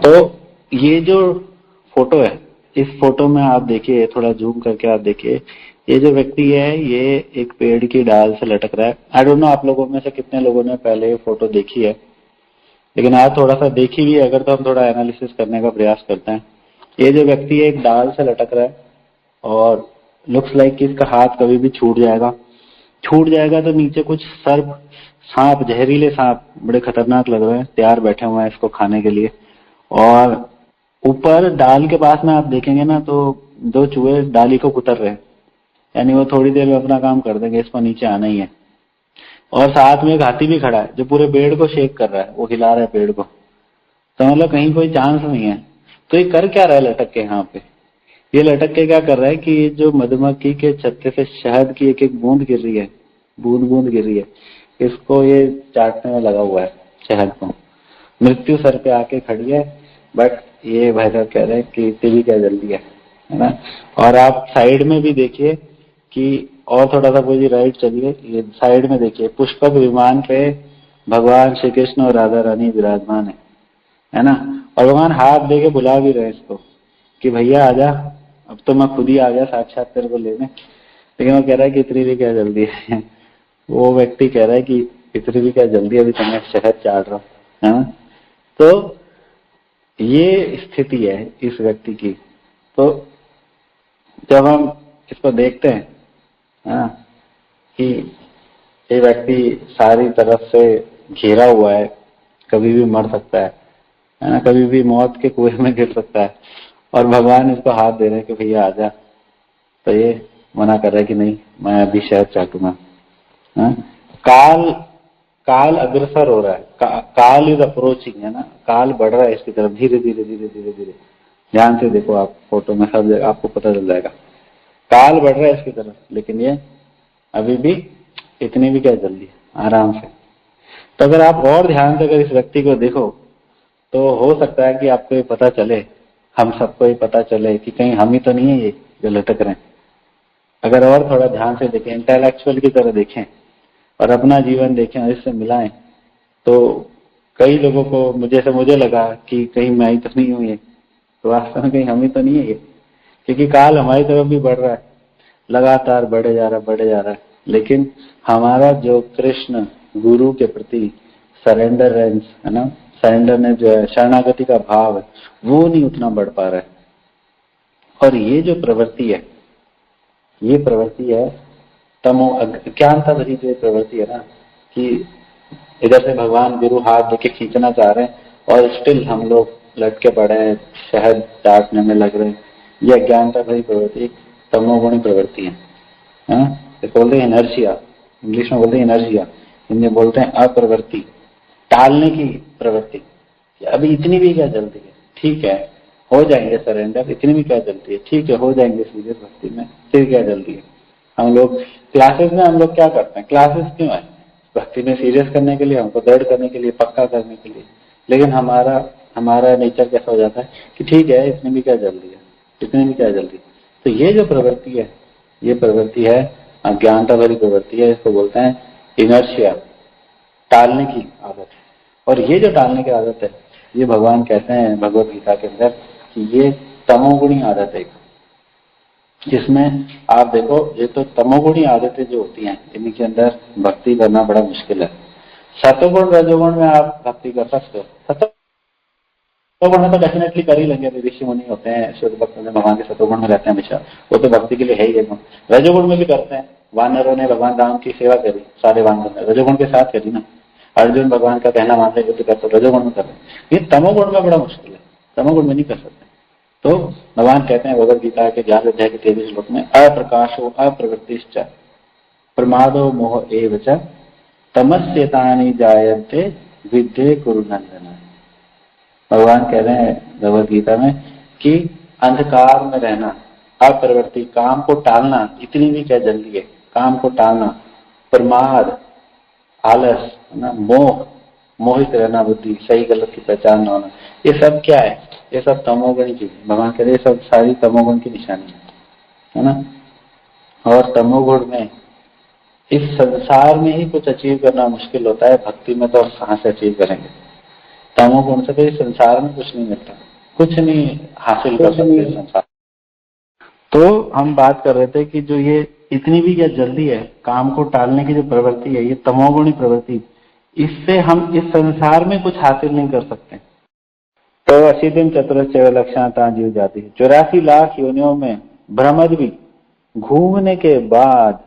तो ये जो फोटो है, इस फोटो में आप देखिए, थोड़ा जूम करके आप देखिए, ये जो व्यक्ति है ये एक पेड़ की डाल से लटक रहा है। आई डोंट नो आप लोगों में से कितने लोगों ने पहले ये फोटो देखी है, लेकिन आज थोड़ा सा देखी भी अगर तो हम थोड़ा एनालिसिस करने का प्रयास करते हैं। ये जो व्यक्ति है एक डाल से लटक रहा है और लुक्स लाइक कि इसका हाथ कभी भी छूट जाएगा। छूट जाएगा तो नीचे कुछ सर्प, सांप, जहरीले सांप बड़े खतरनाक लग रहे हैं, तैयार बैठे हुए हैं इसको खाने के लिए। और ऊपर डाल के पास में आप देखेंगे ना तो दो चूहे डाली को कुतर रहे हैं, यानी वो थोड़ी देर में अपना काम कर देंगे, इसको नीचे आना ही है। और साथ में एक हाथी भी खड़ा है जो पूरे पेड़ को शेक कर रहा है, वो हिला रहा है पेड़ को। तो मतलब कहीं कोई चांस नहीं है। तो ये कर क्या रहा है लटक के यहाँ पे? ये लटक के क्या कर रहा है कि ये जो मधुमक्खी के छत्ते से शहद की एक एक बूंद गिर रही है, बूंद बूंद गिर रही है, इसको ये चाटने में लगा हुआ है शहद को। मृत्यु सर पे आके खड़ी है, बट ये भाई साहब कह रहे हैं कि तेरी क्या जल्दी है ना। और आप साइड में भी देखिए कि और थोड़ा सा पूरी राइट चलिए, ये साइड में देखिए पुष्पक विमान पे भगवान श्री कृष्ण और राधा रानी विराजमान है ना। और भगवान हाथ दे के बुला भी रहे हैं इसको कि भैया आजा, अब तो मैं खुद ही आ गया साक्षात तेरे को लेने। लेकिन वो कह रहा है कि इतनी भी क्या जल्दी है। वो व्यक्ति कह रहा है कि इतनी भी क्या जल्दी, अभी तो मैं शहद चाट रहा हूँ, है ना। तो ये स्थिति है इस व्यक्ति की। तो जब हम इसको देखते हैं हाँ, कि ये व्यक्ति सारी तरफ से घिरा हुआ है, कभी भी मर सकता है ना, कभी भी मौत के कुएं में गिर सकता है, और भगवान इसको हाथ दे रहे हैं कि भैया आजा। तो ये मना कर रहा है कि नहीं, मैं अभी शहद चाटूंगा। काल काल अग्रसर हो रहा है, काल इज अप्रोचिंग, है ना। काल बढ़ रहा है इसकी तरफ, धीरे धीरे धीरे धीरे धीरे। ध्यान से देखो आप फोटो में, सब जगह आपको पता चल जाएगा। काल बढ़ रहा है इसकी तरफ, लेकिन ये अभी भी इतनी भी क्या जल्दी है, आराम से। तो अगर आप और ध्यान से अगर इस व्यक्ति को देखो तो हो सकता है कि आपको ये पता चले, हम सबको ये पता चले कि कहीं हम ही तो नहीं है ये जो लटक रहे हैं। अगर और थोड़ा ध्यान से देखें, इंटेलेक्चुअल की तरह देखें और अपना जीवन देखें और इससे मिलाएं, तो कई लोगों को मुझे लगा कि कहीं मैं ही तो नहीं हूं ये, तो वास्तव में कहीं हम ही तो नहीं है ये। क्योंकि काल हमारी तरफ भी बढ़ रहा है, लगातार बढ़े जा रहा है, बढ़े जा रहा है। लेकिन हमारा जो कृष्ण गुरु के प्रति सरेंडरेंस है ना, सरेंडरनेस जो है, शरणागति का भाव है, वो नहीं उतना बढ़ पा रहा है। और ये जो प्रवृत्ति है, ये प्रवृत्ति है तमो अज्ञानता भरी जो प्रवृत्ति है ना, कि इधर से भगवान गुरु हाथ देके खींचना चाह रहे हैं और स्टिल हम लोग लटके पड़े हैं, शहद चाटने में लग रहे हैं। ये अज्ञानता भरी प्रवृत्ति तमोगुणी प्रवृत्ति है। बोलते हैं इनर्शिया, इंग्लिश में बोलते हैं इनर्शिया, हिंदी में बोलते हैं अप्रवृत्ति, टालने की प्रवृत्ति। अभी इतनी भी क्या जल्दी है, ठीक है हो जाएंगे सरेंडर, इतनी भी क्या जल्दी है, ठीक है हो जाएंगे सीरियस भक्ति में, फिर क्या जल्दी है। हम लोग क्लासेस में हम लोग क्या करते हैं, क्लासेस क्यों है? भक्ति में सीरियस करने के लिए, हमको दृढ़ करने के लिए, पक्का करने के लिए। लेकिन हमारा नेचर कैसा हो जाता है कि ठीक है इतनी भी क्या जल्दी है, इतनी भी क्या जल्दी। तो ये जो प्रवृत्ति है, ये प्रवृत्ति है अज्ञानता भरी प्रवृत्ति है, इसको बोलते हैं इनर्शिया, टालने की आदत। और ये जो टालने की आदत है, ये भगवान कहते हैं भगवत गीता के अंदर कि ये तमोगुणी आदत है, जिसमें आप देखो ये तो तमोगुणी आदतें जो होती हैं इनके अंदर भक्ति करना बड़ा मुश्किल है। सतोगुण रजोगुण में आप भक्ति कर सकते हो, सतोगुण में तो डेफिनेटली कर ही लेंगे, ऋषि मुनि होते हैं, शुद्ध भक्त में भगवान के सतोगुण में रहते हैं हमेशा, वो तो भक्ति के लिए है ही गुण। रजोगुण में भी करते हैं, वानरों ने भगवान राम की सेवा करी, सारे वानरों ने रजोगुण के साथ करी ना। अर्जुन भगवान का कहना मानते युद्ध करते, रजोगुण में कर रहे हैं। ये तमोगुण में बड़ा मुश्किल है, तमोगुण में नहीं कर सकते। तो भगवान कहते हैं भगवद गीता के 11 अध्याय के 23 श्लोक में, अप्रकाशो अप्रवृत्तिश्च प्रमादो मोह एव च तमस्येतानि जायन्ते विद्ये कुरु नंदन। भगवान कह रहे हैं भगवद गीता में कि अंधकार में रहना, अप्रवृत्ति, काम को टालना, इतनी भी क्या जल्दी है, काम को टालना, प्रमाद, आलस, ना मोह, मोहित रहना, बुद्धि, सही गलत की पहचान न होना, ये सब क्या है? ये सब तमोगुण की, भगवान कह रहे सब सारी तमोगुण की निशानी है ना। और तमोगुण में इस संसार में ही कुछ अचीव करना मुश्किल होता है, भक्ति में तो हम कहां से अचीव करेंगे। तमोगुण से फिर संसार में कुछ नहीं मिलता, कुछ नहीं हासिल कर सकते संसार। तो हम बात कर रहे थे कि जो ये इतनी भी क्या जल्दी है काम को टालने की जो प्रवृत्ति है, ये तमोगुणी प्रवृत्ति, इससे हम इस संसार में कुछ हासिल नहीं कर सकते। तो 80 दिन चतुरश्चैव लक्षणता जीव जाती है, 84 लाख योनियों में भ्रमद भी घूमने के बाद,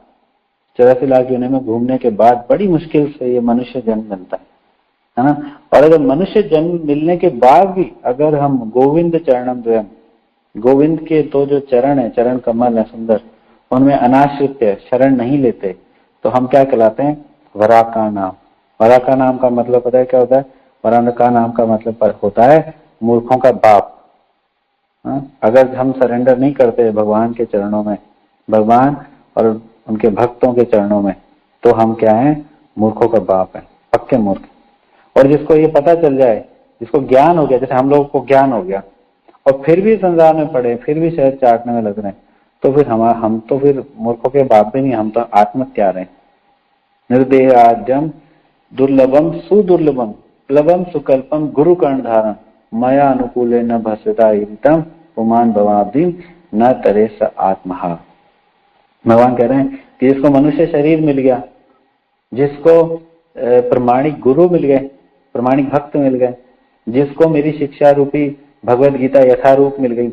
84 लाख योनियों में घूमने के बाद बड़ी मुश्किल से ये मनुष्य जन्म मिलता है ना। और अगर मनुष्य जन्म मिलने के बाद भी अगर हम गोविंद चरणम द्वयम, गोविंद के तो जो चरण है, चरण कमल है सुंदर, उनमें अनाश्रित शरण नहीं लेते, तो हम क्या कहलाते हैं? वरा का नाम। वरा का नाम का मतलब पता है क्या होता है? वरा का नाम का मतलब होता है मूर्खों का बाप। अगर हम सरेंडर नहीं करते भगवान के चरणों में, भगवान और उनके भक्तों के चरणों में, तो हम क्या है? मूर्खों का बाप है, पक्के मूर्ख। और जिसको ये पता चल जाए, जिसको ज्ञान हो गया, जैसे हम लोगों को ज्ञान हो गया और फिर भी संसार में पड़े, फिर भी शहर चाटने में लग रहे हैं, तो फिर हम तो फिर मूर्खों के बाप भी नहीं, हम तो आत्मत्यार हैं। निर्देह आद्यम दुर्लभम सुदुर्लभम प्लवम सुकल्पम गुरु कर्णधारण मया अनुकूले न भस्विता इतम पुमान भवाब्दीम न तरे स आत्महा। भगवान कह रहे हैं कि जिसको मनुष्य शरीर मिल गया, जिसको प्रमाणिक गुरु मिल गए, प्रमाणिक भक्त मिल गए, जिसको मेरी शिक्षा रूपी भगवत गीता यथारूप मिल गई,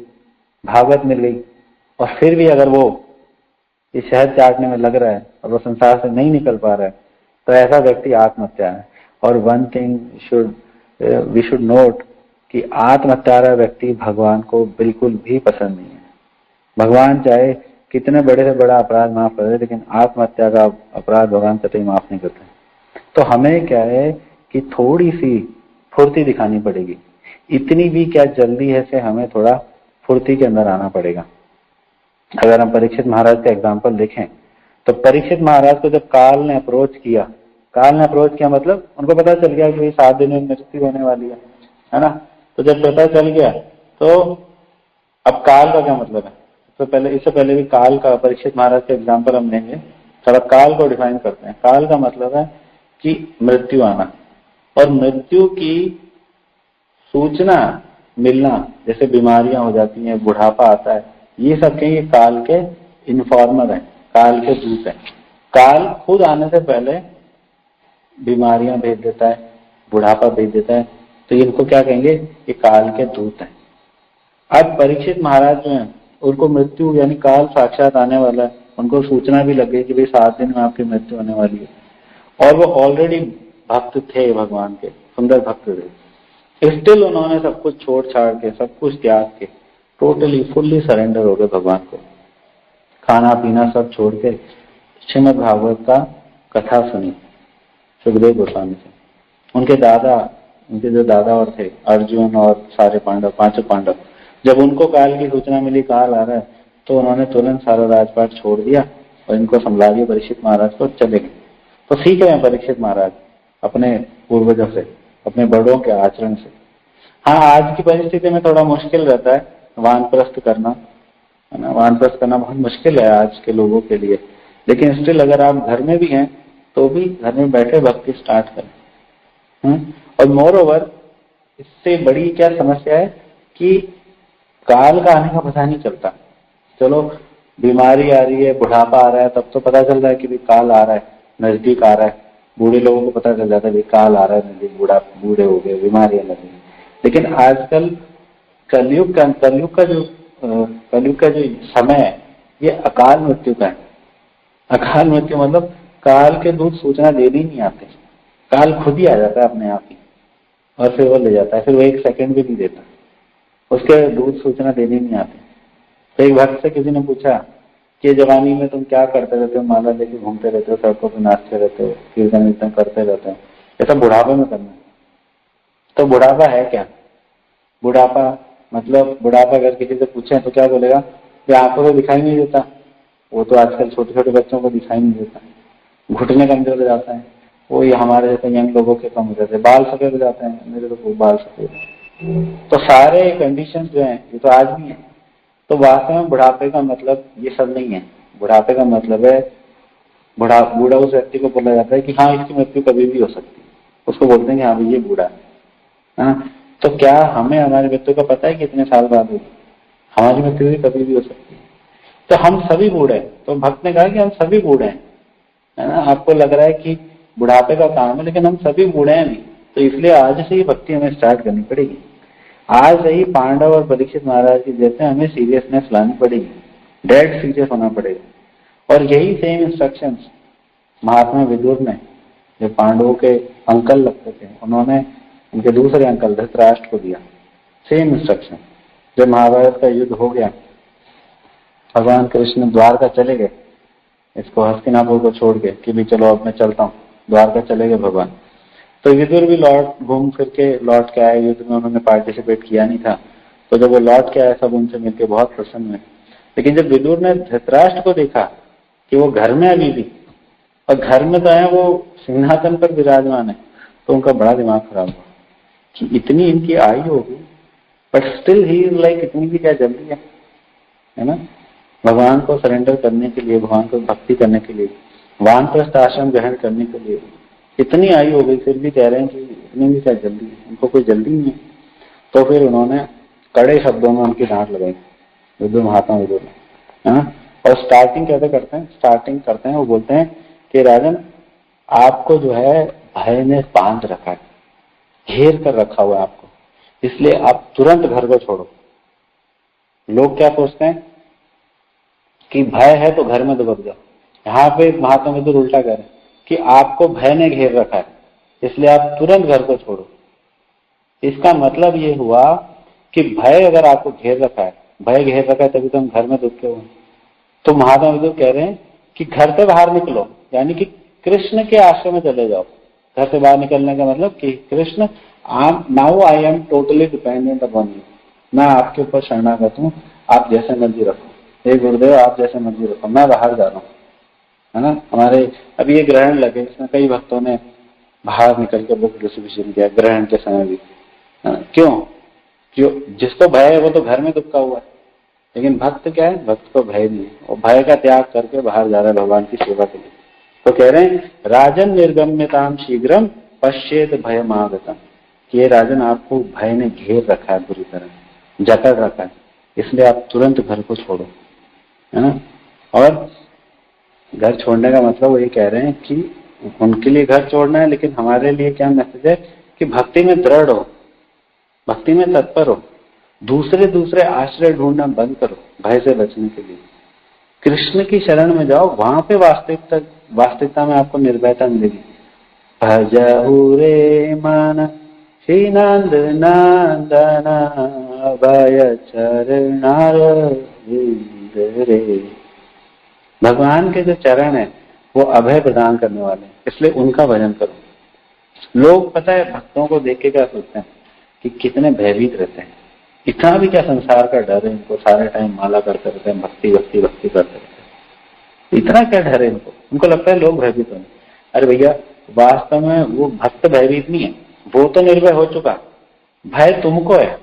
भागवत मिल गई, और फिर भी अगर वो इस शहद चाटने में लग रहा है और वो संसार से नहीं निकल पा रहा है, तो ऐसा व्यक्ति आत्महत्या है। और one thing we should note कि आत्महत्या व्यक्ति भगवान को बिल्कुल भी पसंद नहीं है। भगवान चाहे कितने बड़े से बड़ा अपराध माफ कर दे, लेकिन आत्महत्या का अपराध भगवान कतई माफ नहीं करते। तो हमें क्या है कि थोड़ी सी फुर्ती दिखानी पड़ेगी। इतनी भी क्या जल्दी है से हमें थोड़ा फुर्ती के अंदर आना पड़ेगा। अगर हम परीक्षित महाराज का एग्जाम्पल देखें, तो परीक्षित महाराज को जब काल ने अप्रोच किया, मतलब उनको पता चल गया कि 7 दिन में मृत्यु होने वाली है ना। तो जब पता चल गया, तो अब काल का क्या मतलब है? तो इससे पहले भी काल का, परीक्षित महाराज का एग्जाम्पल हम लेंगे, थोड़ा काल को डिफाइन करते हैं। काल का मतलब है कि मृत्यु आना, और मृत्यु की सूचना मिलना, जैसे बीमारियां हो जाती हैं, बुढ़ापा आता है, ये सब के ये काल के इन्फॉर्मर है, काल के दूत है। काल खुद आने से पहले बीमारियां भेज देता है, बुढ़ापा भेज देता है, तो इनको क्या कहेंगे? ये काल के दूत हैं। अब परीक्षित महाराज जो है, उनको मृत्यु यानी काल साक्षात आने वाला है, उनको सूचना भी लग गई कि भाई 7 दिन में आपकी मृत्यु होने वाली है, और वो ऑलरेडी भक्त थे भगवान के, सुंदर भक्त थे। स्टिल उन्होंने सब कुछ छोड़ छाड़ के, सब कुछ त्याग के, टोटली फुल्ली सरेंडर हो गए भगवान को। खाना पीना सब छोड़ के श्रीमद् भागवत का कथा सुनी सुखदेव गोस्वामी से। उनके जो दादा और थे, अर्जुन और सारे पांडव, 5 पांडव, जब उनको काल की सूचना मिली काल आ रहा है, तो उन्होंने तुरंत सारा राजपाट छोड़ दिया और इनको संभला दिया परीक्षित महाराज को, चले गए। तो सीख रहे हैं परीक्षित महाराज अपने पूर्वजों से, अपने बड़ों के आचरण से। हाँ, आज की परिस्थिति में थोड़ा मुश्किल रहता है वानप्रस्थ करना, है ना। वानप्रस्थ करना बहुत मुश्किल है आज के लोगों के लिए, लेकिन स्टिल अगर आप घर में भी हैं तो भी घर में बैठे भक्ति स्टार्ट करें। और मोर ओवर, इससे बड़ी क्या समस्या है कि काल का आने का पता नहीं चलता। चलो बीमारी आ रही है, बुढ़ापा आ रहा है, तब तो पता चल रहा है कि भी काल आ रहा है, नजदीक आ रहा है। बूढ़े लोगों को पता चल जाता है भी काल आ रहा है नजदीक, बूढ़े हो गए, बीमारियां लग गई। लेकिन आजकल कलयुग का जो समय है, ये अकाल मृत्यु का है। अकाल मृत्यु मतलब काल के दूत सूचना देने नहीं आते, काल खुद ही आ जाता है अपने आप ही, और फिर वो ले जाता है। फिर वो 1 सेकंड भी नहीं देता, उसके दूत सूचना देने नहीं आते। तो एक भक्त से किसी ने पूछा कि जवानी में तुम क्या करते रहते हो? माला लेके घूमते रहते हो, सड़कों पर नाचते रहते हो, कीर्तन वीर्तन करते रहते हो, ऐसा बुढ़ापे में करना। तो बुढ़ापा है क्या? बुढ़ापा मतलब, बुढ़ापा अगर किसी से पूछे तो क्या बोलेगा कि आंखों को दिखाई नहीं देता। वो तो आजकल छोटे छोटे बच्चों को दिखाई नहीं देता, घुटने कमजोर हो जाता है, वो ये हमारे जैसे यंग लोगों के कम हो जाते हैं, बाल सफेद हो जाते हैं, मेरे तो खूब बाल सफेद। तो सारे कंडीशन जो है ये तो आज भी है। तो वास्तव में बुढ़ापे का मतलब ये सब नहीं है। बुढ़ापे का मतलब है, बूढ़ा उस व्यक्ति को बोला जाता है कि हाँ इसकी मृत्यु कभी भी हो सकती है, उसको बोलते हैं कि हाँ भाई ये बूढ़ा है। है ना। तो क्या हमें हमारी मृत्यु का पता है कि इतने साल बाद होगी? हमारी मृत्यु भी कभी भी हो सकती है। तो हम सभी बूढ़े हैं। तो भक्त ने कहा कि हम सभी बूढ़े हैं, है ना। आपको लग रहा है कि बुढ़ापे का काम है, लेकिन हम सभी बूढ़े हैं भी। तो इसलिए आज से ही भक्ति हमें स्टार्ट करनी पड़ेगी। आज से ही पांडव और परीक्षित महाराज की जैसे हमें सीरियसनेस लानी पड़ेगी, डेड सीरियस होना पड़ेगा। और यही सेम इंस्ट्रक्शंस महात्मा विदुर ने, जो पांडवों के अंकल लगते थे, उन्होंने उनके दूसरे अंकल धृतराष्ट्र को दिया। Same instruction. जब महाभारत का युद्ध हो गया, भगवान कृष्ण द्वारका चले गए, इसको हस्तिनापुर को छोड़ के कि भी चलो अब मैं चलता हूँ, द्वारका चले गए भगवान। तो विदुर भी घूम फिर के लौट के आए। युद्ध में उन्होंने पार्टिसिपेट किया नहीं था, तो जब वो लौट के आए सब उनसे मिलकर बहुत प्रसन्न हुए। लेकिन जब विदुर ने धृतराष्ट्र को देखा कि वो घर में अभी भी, और घर में तो है वो सिंहासन पर विराजमान है, तो उनका बड़ा दिमाग खराब हुआ कि इतनी इनकी आयु होगी, but still he is like, इतनी भी क्या जल्दी है ना। भगवान को सरेंडर करने के लिए, भगवान को भक्ति करने के लिए, वानप्रस्थ आश्रम ग्रहण करने के लिए इतनी आयु हो गई, फिर भी कह रहे हैं कि इतनी भी क्या जल्दी है, उनको कोई जल्दी नहीं है। तो फिर उन्होंने कड़े शब्दों में उनकी डांट लगाई, विदुर, महात्मा विदुर ने, है ना। और स्टार्टिंग कैसे करते हैं? स्टार्टिंग करते हैं, वो बोलते हैं कि राजन, आपको जो है भय ने बांध रखा है, घेर कर रखा हुआ है आपको, इसलिए आप तुरंत घर को छोड़ो। लोग क्या सोचते हैं कि भय है तो घर में दुबक जाओ। यहाँ पे महात्मा विदुर उल्टा कह रहे हैं कि आपको भय ने घेर रखा है, इसलिए आप तुरंत घर को छोड़ो। इसका मतलब ये हुआ कि भय अगर आपको घेर रखा है, भय घेर रखा है तभी तो हम घर में दुबके हुए। तो महात्मा विदुर कह रहे हैं कि घर से बाहर निकलो, यानी कि कृष्ण के आश्रम में चले जाओ। घर से बाहर निकलने का मतलब कि Krishna, now I am totally dependent upon you, मैं आपके ऊपर शरणागत हूँ, आप जैसे मर्जी रखो, हे गुरुदेव आप जैसे मर्जी रखो, मैं बाहर जा रहा हूँ, है ना। हमारे अभी ये ग्रहण लगे, इसमें कई भक्तों ने बाहर निकल के बुक डिस्ट्रीब्यूशन किया ग्रहण के समय भी, है ना। क्यों? जिसको भय है वो तो घर में दुबका हुआ है, लेकिन भक्त क्या है? भक्त को भय नहीं है, वो भय का त्याग करके बाहर जा रहा है भगवान की सेवा के लिए। तो कह रहे हैं राजन निर्गम्यताम शीघ्रम पश्चेत भयमागतम, ये राजन आपको भय ने घेर रखा है, बुरी तरह जकड़ रखा है, इसलिए आप तुरंत घर को छोड़ो, है ना। और घर छोड़ने का मतलब वो ये कह रहे हैं कि उनके लिए घर छोड़ना है, लेकिन हमारे लिए क्या मैसेज है कि भक्ति में दृढ़ हो, भक्ति में तत्पर हो, दूसरे आश्रय ढूंढना बंद करो भय से बचने के लिए। कृष्ण की शरण में जाओ, वहां पे वास्तविकता में आपको निर्भयता मिलेगी। भजहु रे मन श्री नंद नंदन भय चरणार रे। भगवान के जो चरण है वो अभय प्रदान करने वाले हैं, इसलिए उनका भजन करो। लोग पता है भक्तों को देख के क्या सोचते हैं कि कितने भयभीत रहते हैं, इतना भी क्या संसार का डर है इनको, सारे टाइम माला करते रहते हैं, भक्ति भक्ति भक्ति करते रहते हैं, इतना क्या डर है इनको, उनको लगता है लोग भयभीत होंगे। अरे भैया वास्तव में वो भक्त भयभीत नहीं है, वो तो निर्भय हो चुका। भय तुमको है,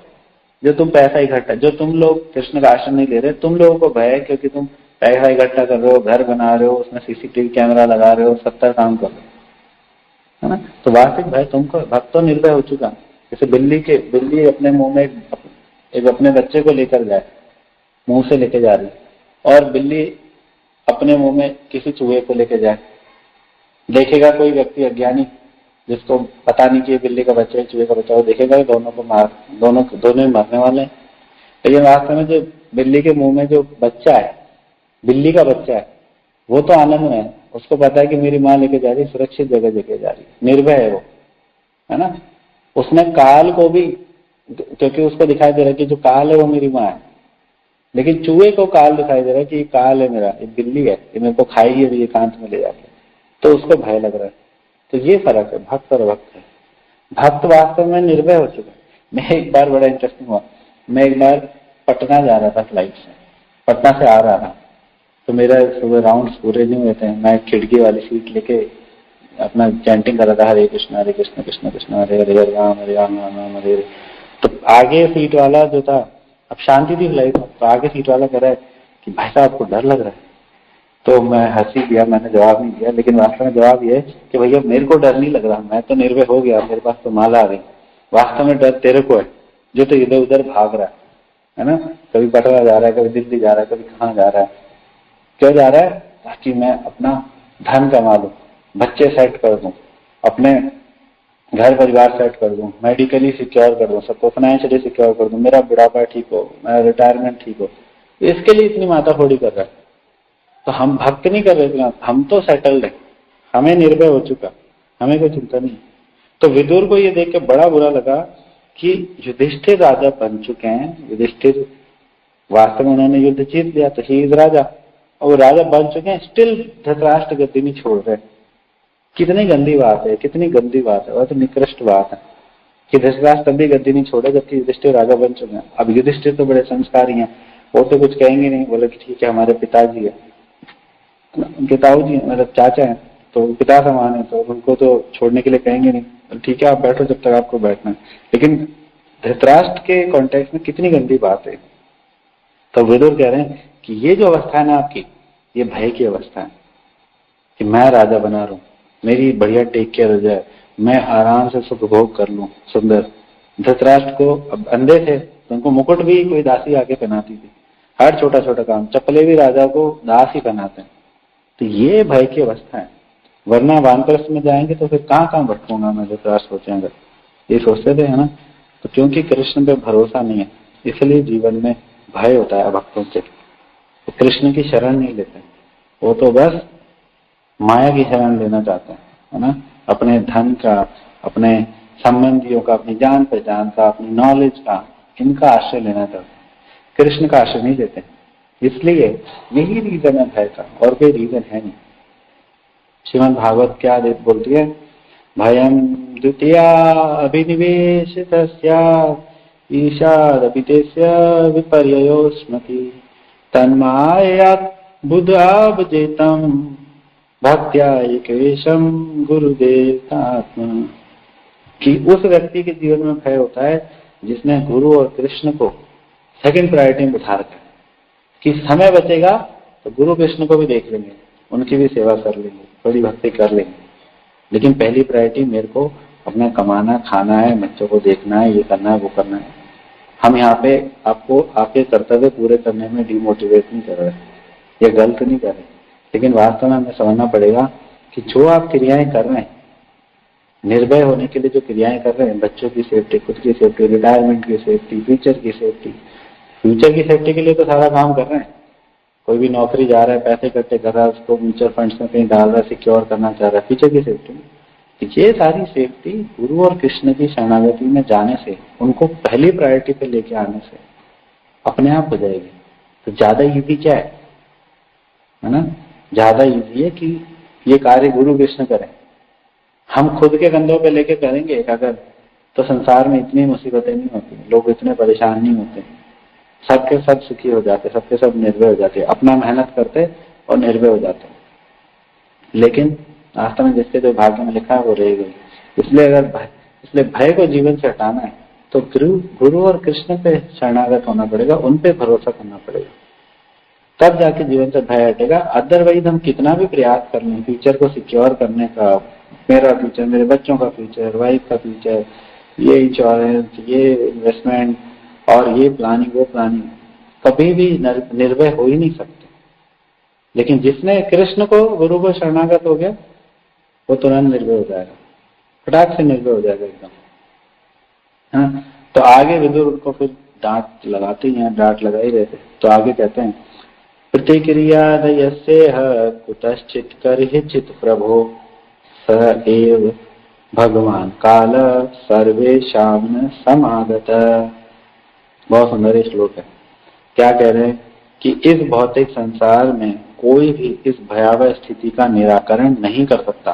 जो तुम पैसा इकट्ठा, जो तुम लोग कृष्ण का आश्रय नहीं ले रहे, तुम लोगों को भय है क्योंकि तुम पैसा इकट्ठा कर रहे हो, घर बना रहे हो, उसमें सीसीटीवी कैमरा लगा रहे हो, 70 काम कर रहे हो, है ना। तो वास्तविक भय तुमको, भक्त तो निर्भय हो चुका। जैसे बिल्ली अपने मुंह में एक अपने बच्चे को लेकर जाए, मुंह से लेके जा रही, और बिल्ली अपने मुंह में किसी चूहे को लेके जाए, देखेगा कोई व्यक्ति अज्ञानी जिसको पता नहीं कि बिल्ली का बच्चा है चूहे का बच्चा, वो देखेगा दोनों को दोनों ही मरने वाले हैं। लेकिन वास्तव में जो बिल्ली के मुंह में जो बच्चा है, बिल्ली का बच्चा है, वो तो आनंद में है, उसको पता है कि मेरी माँ लेके जा रही, सुरक्षित जगह लेके जा रही, निर्भय है वो, है ना। उसने काल को भी, क्योंकि उसको दिखाई दे रहा है कि जो काल है वो मेरी माँ है, लेकिन चूहे को काल दिखाई दे रहा है कि ये काल है मेरा, ये बिल्ली है, ये मेरे को खाएगी अभी एकांत में ले जाके, तो उसको भय लग रहा है। तो ये फर्क है भक्त और भक्त है। भक्त वास्तव में निर्भय हो चुका है। मैं एक बार बड़ा इंटरेस्टिंग हुआ, मैं एक बार पटना जा रहा था फ्लाइट से, पटना से आ रहा था, तो मेरा सुबह राउंड्स पूरे नहीं हुए थे, मैं खिड़की वाली सीट लेके अपना चैंटिंग कर रहा था, हरे कृष्ण कृष्ण कृष्ण हरे हरे, हरे राम राम हरे हरे। तो आगे सीट वाला जो था, अब शांति थी फ्लाइट में, तो आगे सीट वाला कह रहा है कि भाई साहब आपको डर लग रहा है। तो मैं हंसी दिया, मैंने जवाब नहीं दिया, लेकिन वास्तव में जवाब ये है कि भैया मेरे को डर नहीं लग रहा, मैं तो निर्भय हो गया, मेरे पास तो माला आ गई, वास्तव में डर तेरे को है, जो तो इधर उधर भाग रहा है ना, कभी पटना जा रहा है, कभी दिल्ली जा रहा है, कभी कहाँ जा रहा है। क्यों जा रहा है? ताकि मैं अपना धन कमा लूं, बच्चे सेट कर दूं, अपने घर परिवार सेट कर दूं, मेडिकली सिक्योर कर दूं, सबको फाइनेंशियली सिक्योर कर दूं, मेरा बुढ़ापा ठीक हो, मेरा रिटायरमेंट ठीक हो। इसके लिए इतनी माताफोड़ी कर रहा है। तो हम भक्त नहीं कर रहे, हम तो सेटल्ड है, हमें निर्भय हो चुका, हमें कोई चिंता नहीं। तो विदुर को ये देख के बड़ा बुरा लगा कि युधिष्ठिर राजा बन चुके हैं, युधिष्ठिर वास्तव में उन्होंने युद्ध जीत लिया, तो ही इज राजा, और वो राजा बन चुके हैं, स्टिल धृतराष्ट्र गद्दी नहीं छोड़ रहे। कितनी गंदी बात है, कितनी गंदी बात है, और तो निकृष्ट बात है कि धृतराष्ट्र तभी गद्दी नहीं छोड़े जबकि युधिष्ठिर राजा बन चुके हैं। अब युधिष्ठिर तो बड़े संस्कारी हैं, वो तो कुछ कहेंगे नहीं, बोले कि ठीक है हमारे पिताजी है, उनके ताऊ जी मतलब चाचा है, तो पिता समान है, तो उनको तो छोड़ने के लिए कहेंगे नहीं, ठीक है आप बैठो जब तक आपको बैठना है। लेकिन धृतराष्ट्र के कॉन्टेक्स्ट में कितनी गंदी बात है। तो विदुर कह रहे हैं कि ये जो अवस्था है ना आपकी, ये भय की अवस्था है कि मैं राजा बना रहा हूं, मेरी बढ़िया टेक केयर हो जाए, मैं आराम से सुख भोग कर लूं सुंदर। धृतराष्ट्र को अब अंधे थे तो उनको मुकुट भी कोई दासी आके पहनाती थी, हर छोटा छोटा काम, चप्पलें भी राजा को दास ही पहनाते हैं। तो ये भय की अवस्था है, वरना वानप्रस्थ में जाएंगे तो फिर कहाँ कहाँ भटकूंगा मैं, धृतराष्ट्र सोचेंगे, ये सोचते थे है ना। तो क्योंकि कृष्ण पे भरोसा नहीं है, इसलिए जीवन में भय होता है भक्तों से, तो कृष्ण की शरण नहीं लेते, वो तो बस माया की शरण लेना चाहते हैं, है ना, अपने धन का, अपने संबंधियों का, अपनी जान पहचान का, अपनी नॉलेज का, इनका आश्रय लेना चाहते हैं, कृष्ण का आश्रय नहीं लेते। इसलिए यही रीजन है भय का, और कोई रीजन है नहीं। श्रीमद् भागवत क्या बोलती है, भयम द्वितीया अभिनिवेशितस्या ईशादपितेस्य विपर्ययो स्मृति तन्मायात् बुधाब्जेतम् भक्त्या एकेशम गुरुदेवतात्मा। कि उस व्यक्ति के जीवन में भय होता है जिसने गुरु और कृष्ण को सेकंड प्रायोरिटी में बिठा रखा है, कि समय बचेगा तो गुरु कृष्ण को भी देख लेंगे, उनकी भी सेवा कर लेंगे, थोड़ी भक्ति कर लेंगे, लेकिन पहली प्रायोरिटी मेरे को अपना कमाना खाना है, बच्चों को देखना है, ये करना है वो करना है। हम यहाँ पे आपको आपके कर्तव्य पूरे करने में डिमोटिवेट नहीं कर रहे, ये गलत नहीं कर रहे, लेकिन वास्तव में हमें समझना पड़ेगा कि जो आप क्रियाएं कर रहे हैं, निर्भय होने के लिए जो क्रियाएं कर रहे हैं, बच्चों की सेफ्टी, खुद की सेफ्टी, रिटायरमेंट की सेफ्टी, फ्यूचर की सेफ्टी, फ्यूचर की सेफ्टी के लिए तो सारा काम कर रहे हैं। कोई भी नौकरी जा रहा है, पैसे इकट्ठे कर रहा है, उसको म्यूचुअल फंड्स में कहीं डाल रहा है, सिक्योर करना चाह रहा है, फ्यूचर की सेफ्टी। ये सारी सेफ्टी गुरु और कृष्ण की शरणागति में जाने से, उनको पहली प्रायोरिटी पे लेके आने से अपने आप हो जाएगी। तो ज्यादा इजी क्या है ना, ज्यादा इजी है कि ये कार्य गुरु कृष्ण करें। हम खुद के कंधों पे लेके करेंगे अगर, तो संसार में इतनी मुसीबतें नहीं होती, लोग इतने परेशान नहीं होते, सबके सब सुखी हो जाते, सबके सब निर्भय हो जाते, अपना मेहनत करते और निर्भय हो जाते। लेकिन वास्तव में जिसके जो भाग्य में लिखा है वो रह गई। इसलिए भय को जीवन से हटाना है तो गुरु और कृष्ण पे शरणागत होना पड़ेगा, उन पे भरोसा करना पड़ेगा, तब जाके जीवन से भय हटेगा। अदरवाइज हम कितना भी प्रयास कर लें फ्यूचर को सिक्योर करने का, मेरा फ्यूचर, मेरे बच्चों का फ्यूचर, वाइफ का फ्यूचर, ये इंश्योरेंस, ये इन्वेस्टमेंट और ये प्लानिंग वो प्लानिंग, कभी भी निर्भय हो ही नहीं सकते। लेकिन जिसने कृष्ण को, गुरु को शरणागत हो गया, वो तुरंत निर्भय हो जाएगा, फटाक से निर्भय हो जाएगा एकदम। हाँ, तो आगे विदुर उनको फिर डांट लगाते ही हैं, डांट लगा ही रहते। तो आगे कहते हैं, प्रतिक्रियादयस्येह कुतश्चित् कर्हिचित् प्रभो स एव भगवान काल सर्वेषां न समागत। बहुत सुंदर श्लोक है। क्या कह रहे हैं कि इस भौतिक संसार में कोई भी इस भयावह स्थिति का निराकरण नहीं कर सकता,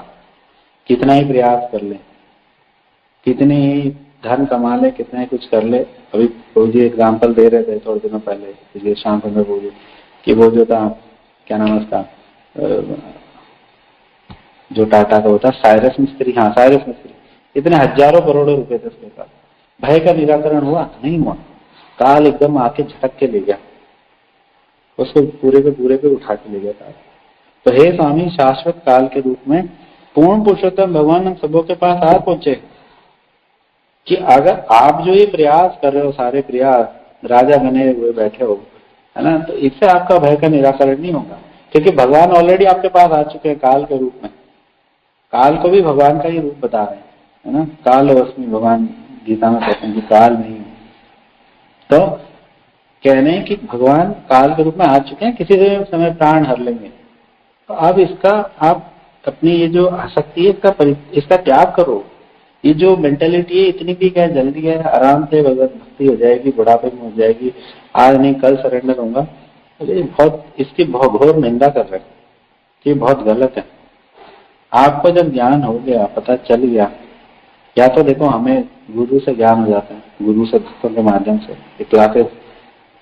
कितना ही प्रयास कर ले, कितने ही धन कमा ले, कितने ही कुछ कर ले। अभी प्रभु जी एग्जाम्पल दे रहे थे थोड़े दिनों पहले, इसलिए शाम को प्रभु जी कि वो जो था, क्या नाम है उसका, जो टाटा का होता, साइरस मिस्त्री, हाँ साइरस मिस्त्री, इतने हजारों करोड़ों रुपए थे उसके पास, भय का निराकरण हुआ नहीं हुआ, काल एकदम आके झटक के ले गया उसको, पूरे पे उठा के ले गया काल। तो हे स्वामी, शाश्वत काल के रूप में पूर्ण पुरुषोत्तम भगवान हम सबों के पास आ पहुंचे, कि अगर आप जो ये प्रयास कर रहे हो, सारे प्रयास राजा बने हुए बैठे हो, है ना, तो इससे आपका भय का निराकरण नहीं होगा, क्योंकि भगवान ऑलरेडी आपके पास आ चुके हैं काल के रूप में। काल को भी भगवान का ही रूप बता रहे हैं, है ना। काल वस्मी, भगवान गीता में कहते हैं कि काल नहीं है। तो कह रहे हैं कि भगवान काल के रूप में आ चुके हैं, किसी भी समय प्राण हर लेंगे। तो अब इसका आप अपनी ये जो आसक्ति है इसका त्याग करो। ये जो मेंटेलिटी है इतनी भी क्या जल्दी है, आराम से भगवत भक्ति हो जाएगी, बुढ़ापे में हो जाएगी, आज नहीं कल सरेंडर होगा, अरे बहुत इसकी बहुत घोर निंदा कर रहे हैं, ये बहुत गलत है। आपको जब ज्ञान हो गया, पता चल गया, या तो देखो हमें गुरु से ज्ञान हो जाता है, गुरु से भक्तों के माध्यम से।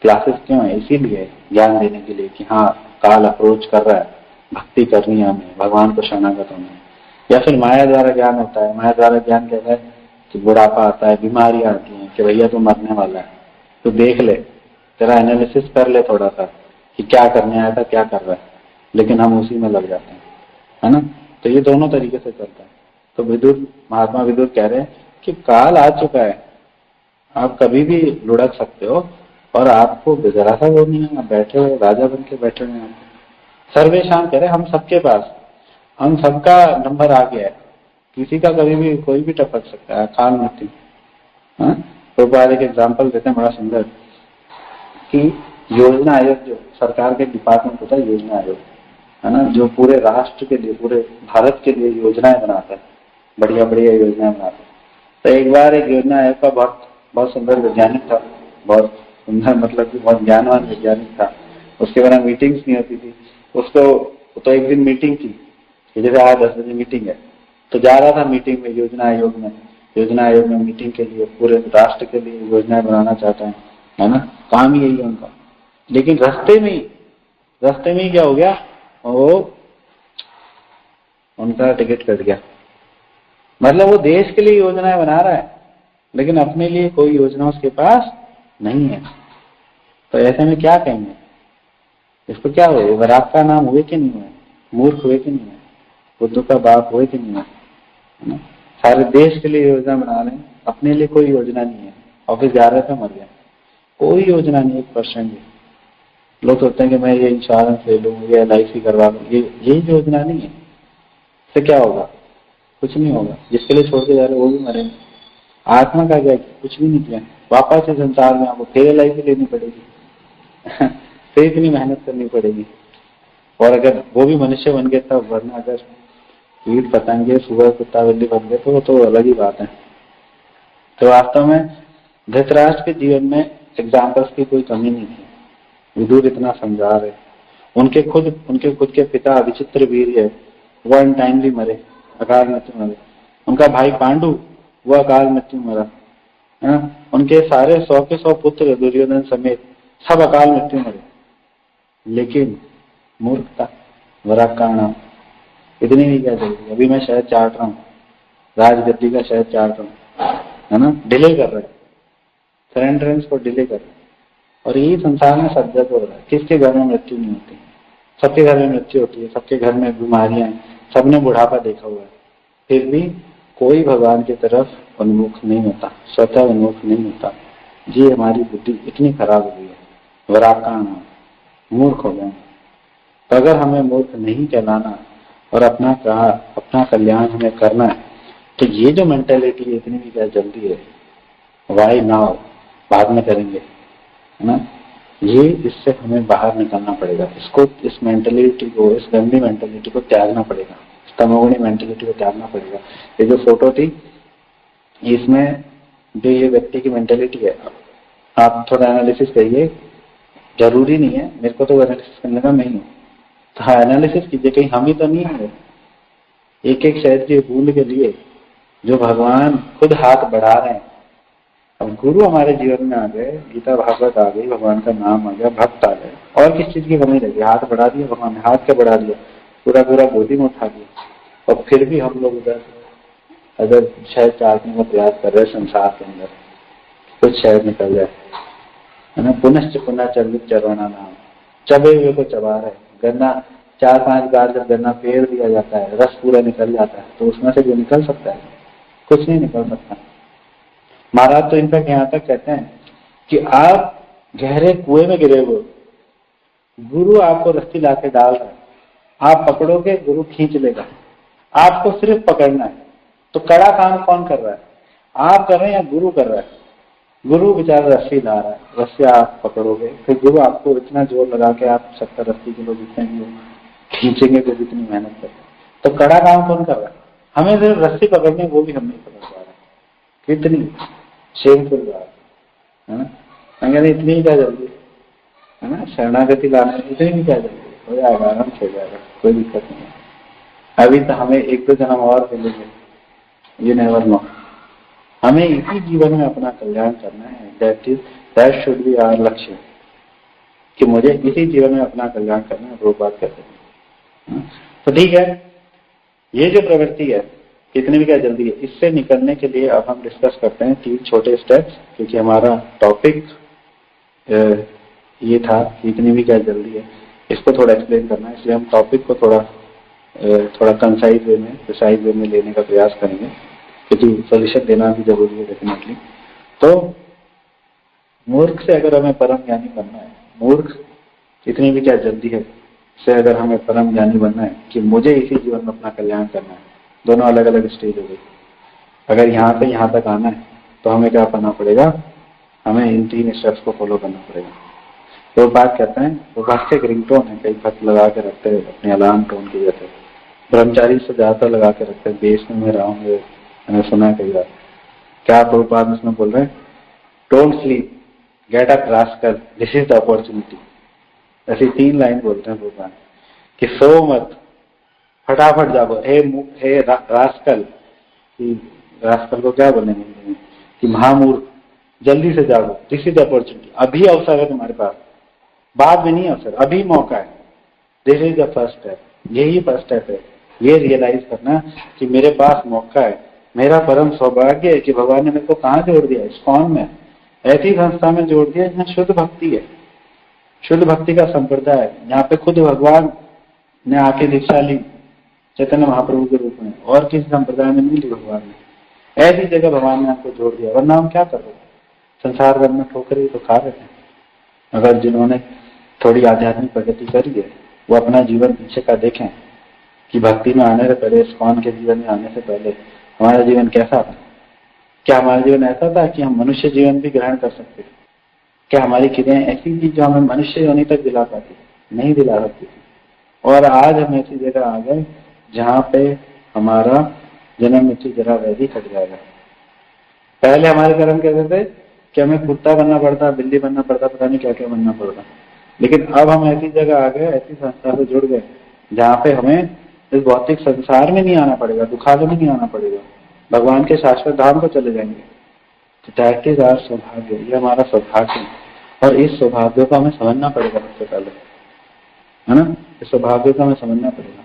क्लासेस क्यों है? इसीलिए ज्ञान देने के लिए कि हाँ काल अप्रोच कर रहा है, भक्ति करनी है हमें, भगवान को शरणागत होना है। या फिर माया द्वारा ज्ञान होता है। माया द्वारा ज्ञान कहता है कि बुढ़ापा आता है, बीमारियां आती हैं, कि भैया तू मरने वाला है, तो देख ले, तेरा एनालिसिस कर ले थोड़ा सा कि क्या करने आया था, क्या कर रहा है, लेकिन हम उसी में लग जाते हैं, है ना। तो ये दोनों तरीके से चलता है। तो विदुर, महात्मा विदुर कह रहे हैं कि काल आ चुका है, आप कभी भी लुढ़क सकते हो, और आपको जरा सा वो नहीं है, आप बैठे हुए राजा बन के बैठे हुए हैं। सर्वेशान कह रहे हम सबके पास, हम सबका नंबर आ गया है, किसी का कभी भी कोई भी टपक सकता है, काल मृत्यु। तो बाद एक एग्जाम्पल देते हैं बड़ा सुंदर, कि योजना आयोग, जो सरकार के डिपार्टमेंट होता है योजना आयोग, है ना, जो पूरे राष्ट्र के लिए, पूरे भारत के लिए योजनाएं बनाता है, बढ़िया बढ़िया योजनाएं बनाता है। तो एक बार एक योजना आयोग का बहुत बहुत सुंदर वैज्ञानिक था, बहुत सुंदर मतलब कि बहुत ज्ञानवान वैज्ञानिक था। उसके बिना मीटिंग्स नहीं होती थी उसको। तो एक दिन मीटिंग थी, जैसे आज 10 बजे मीटिंग है, तो जा रहा था मीटिंग में, योजना आयोग में। योजना आयोग में मीटिंग के लिए पूरे राष्ट्र के लिए योजनाएं बनाना चाहता है ना, काम ही यही है उनका। लेकिन रास्ते में ही क्या हो गया, वो उनका टिकट कट गया। मतलब वो देश के लिए योजनाएं बना रहा है, लेकिन अपने लिए कोई योजना उसके पास नहीं है। तो ऐसे में क्या कहेंगे इसको? क्या हुए? वराग का नाम हुए कि नहीं हुए? मूर्ख हुए कि नहीं हुए? बुद्धू का बाप हुए कि नहीं हुए? है ना। सारे देश के लिए योजना बना रहे हैं, अपने लिए कोई योजना नहीं है। ऑफिस जा रहे थे, मर गया, कोई योजना नहीं, 1% भी। लोग सोचते हैं कि मैं ये इंश्योरेंस ले लूँ, ये LIC करवा लूँ, ये योजना नहीं है। इससे क्या होगा? कुछ नहीं होगा। जिसके लिए छोड़ के जा रहे वो भी मरेंगे। आत्मा का क्या, कुछ भी नहीं किया, वापस से संसार में आपको फिर LIC लेनी पड़ेगी फिर इतनी मेहनत करनी पड़ेगी। और अगर वो भी मनुष्य बन गए तब, वरना अगर कीट पतंगे सुअर कुत्ता बिल्ली बन गए तो अलग ही बात है। तो वास्तव में धृतराष्ट्र के जीवन में एग्जाम्पल्स की कोई कमी नहीं थी। विदुर इतना समझा रहे, उनके खुद के पिता विचित्र वीर है, वो अनटाइमली मरे, अकाल मृत्यु मरे। उनका भाई पांडु, वो अकाल मृत्यु मरा, है। उनके सारे 100 के 100 पुत्र दुर्योधन समेत सब अकाल मृत्यु मरे। लेकिन मूर्खता, वराग का नाम, इतनी भी क्या जरूरी? अभी मैं शहद चाट रहा हूँ, राजगद्दी का शहद चाट रहा हूँ, है ना, डिले कर रहे हैं, सरेंडरेंस को डिले कर रहे हैं। और यही संसार में सब जगह हो रहा है। किसके घर में मृत्यु नहीं होती? सबके घर में मृत्यु होती है, सबके घर में बीमारियां हैं, सबने बुढ़ापा देखा हुआ है, फिर भी कोई भगवान की तरफ उन्मुख नहीं होता, स्वतः उन्मुख नहीं होता। जी हमारी बुद्धि इतनी खराब हो गई है, वराग का नाम, मूर्ख हो गए। तो अगर हमें मूर्ख नहीं कहलाना और अपना कल्याण हमें करना है, तो ये जो मेंटेलिटी है इतनी भी क्या जल्दी है, वाई नाउ, बाद में करेंगे, है ना, ये इससे हमें बाहर निकलना पड़ेगा। इस मेंटेलिटी को, इस गंदी मेंटेलिटी को त्यागना पड़ेगा, तमोगुणी मेंटेलिटी को त्यागना पड़ेगा। ये जो फोटो थी, इसमें जो ये व्यक्ति की मेंटेलिटी है, आप थोड़ा एनालिसिस करिए। जरूरी नहीं है मेरे को तो एनालिसिस करने का, मैं ही हूँ। तो हाँ, एनालिसिस कीजिए, कहीं हम ही तो नहीं है। एक एक शहद की बूंद के लिए जो भगवान खुद हाथ बढ़ा रहे हैं। अब गुरु हमारे जीवन में आ गए, गीता भागवत आ गई, भगवान का नाम आ गया, भक्त आ गए, और किस चीज की कमी रही? हाथ बढ़ा दिया भगवान ने, हाथ क्या बढ़ा दिया, पूरा पूरा गोदी में उठा दिया। और फिर भी हम लोग उधर अगर शहद चाटने का प्रयास कर रहे संसार के अंदर, कुछ शहद निकल जाए, है ना। पुनश्च पुनः चलित चरवाना नाम, चबे हुए को चबा रहे। गन्ना 4-5 बार जब गन्ना पेड़ दिया जाता है, रस पूरा निकल जाता है, तो उसमें से जो निकल सकता है, कुछ नहीं निकल सकता। महाराज तो इनफैक्ट यहाँ तक कहते हैं कि आप गहरे कुएं में गिरे हुए, गुरु आपको रस्सी लाके डाल रहा है, आप पकड़ोगे, गुरु खींच लेगा, आपको सिर्फ पकड़ना है। तो कड़ा काम कौन कर रहा है, आप कर रहे हैं या गुरु कर रहा है? गुरु बेचारा रस्सी ला रहा है, रस्सी आप पकड़ोगे, फिर गुरु आपको इतना जोर लगा के आप 70-80 किलो जितने भी खींचेंगे, तो जितनी मेहनत करें। तो कड़ा काम कौन कर रहा है? हमें सिर्फ रस्सी पकड़नी, वो भी हम नहीं पकड़ पा रहे। कितनी शेमफुल बात है ना। अगर इतनी क्या जल्दी है ना, शरणागति लाने इतनी भी क्या जल्दी, हो जाएगा, आराम से हो जाएगा, कोई दिक्कत नहीं है। अभी तो हमें 1-2 जन्म और मिलेंगे, ये नेवर नो। हमें इसी जीवन में अपना कल्याण करना है। दैट शुड बी आवर लक्ष्य, कि मुझे इसी जीवन में अपना कल्याण करना है। वो बात करते हैं तो ठीक है। ये जो प्रवृत्ति है, कितनी भी क्या जल्दी है, इससे निकलने के लिए अब हम डिस्कस करते हैं 3 छोटे स्टेप्स, क्योंकि हमारा टॉपिक ये था कि इतनी भी क्या जल्दी है, इसको थोड़ा एक्सप्लेन करना है। इसलिए हम टॉपिक को थोड़ा कंसाइज वे में, प्रिसाइज वे में लेने का प्रयास करेंगे, क्योंकि सोल्यूशन देना भी जरूरी है डेफिनेटली। तो मूर्ख से अगर हमें परम ज्ञानी बनना है, मूर्ख इतनी भी क्या जल्दी है से अगर हमें परम ज्ञानी बनना है कि मुझे इसी जीवन में अपना कल्याण करना है, दोनों अलग अलग स्टेज हो गई। अगर यहाँ से यहाँ तक आना है तो हमें क्या करना पड़ेगा, हमें इन 3 स्टेप्स को फॉलो करना पड़ेगा। तो बात कहते हैं, वो बात के रिंगटोन है, कई भक्त लगा के रखते हैं अपने अलार्म टोन की जैसे, ब्रह्मचारी से ज्यादा लगा के रखते हैं, देश में रहा हूँ, मैंने सुना है कई बार। क्या प्रभुपाद उसमें बोल रहे हैं, don't sleep, get up rascal, this is the opportunity. ऐसी 3 लाइन बोलते हैं भगवान कि सो मत, फटाफट जागो, हे रास्कल, रास्कल को क्या बोलेंगे कि महामूर्ख, जल्दी से जागो, दिस इज द अपॉर्चुनिटी, अभी अवसर है तुम्हारे पास, बाद में नहीं अवसर, अभी मौका है। This is the first step, यही फर्स्ट स्टेप है, ये रियलाइज करना कि मेरे पास मौका है, मेरा परम सौभाग्य है कि भगवान ने मेरे को कहाँ जोड़ दिया, इस्कॉन में, ऐसी संस्था में जोड़ दिया जहाँ शुद्ध भक्ति है, शुद्ध भक्ति का संप्रदाय है। यहाँ पे खुद भगवान ने आके दीक्षा ली चैतन्य महाप्रभु के रूप में, और किसी संप्रदाय में नहीं ली भगवान ने। ऐसी जगह भगवान ने आपको जोड़ दिया, वरना हम क्या कर रहे थे, संसार भर में ठोकरें तो खा रहे थे। अगर जिन्होंने थोड़ी आध्यात्मिक प्रगति करी है, वो अपना जीवन पीछे का देखें कि भक्ति में आने से पहले, इस्कॉन के जीवन में आने से पहले हमारा जीवन कैसा था। क्या हमारा जीवन ऐसा था कि हम मनुष्य जीवन भी ग्रहण कर सकते थे? क्या हमारी क्रियाएं ऐसी थी जो हमें मनुष्य योनि तक दिला पाती? नहीं दिला सकती थी। और आज हम ऐसी जगह आ गए जहाँ पे हमारा जन्म मृत्यु जरा व्याधि कट जाएगा। पहले हमारे कर्म कैसे थे कि हमें कुत्ता बनना पड़ता, बिल्ली बनना पड़ता, पता नहीं क्या क्या बनना पड़ता। लेकिन अब हम ऐसी जगह आ गए, ऐसी संस्था से जुड़ गए जहाँ पे हमें इस भौतिक संसार में नहीं आना पड़ेगा, दुखालय में नहीं आना पड़ेगा, भगवान के शाश्वत धाम को चले जाएंगे। तो दैट इज आवर सौभाग्य, ये हमारा सौभाग्य है। और इस सौभाग्य को हमें समझना पड़ेगा सबसे पहले, है ना। इस सौभाग्य को हमें समझना पड़ेगा।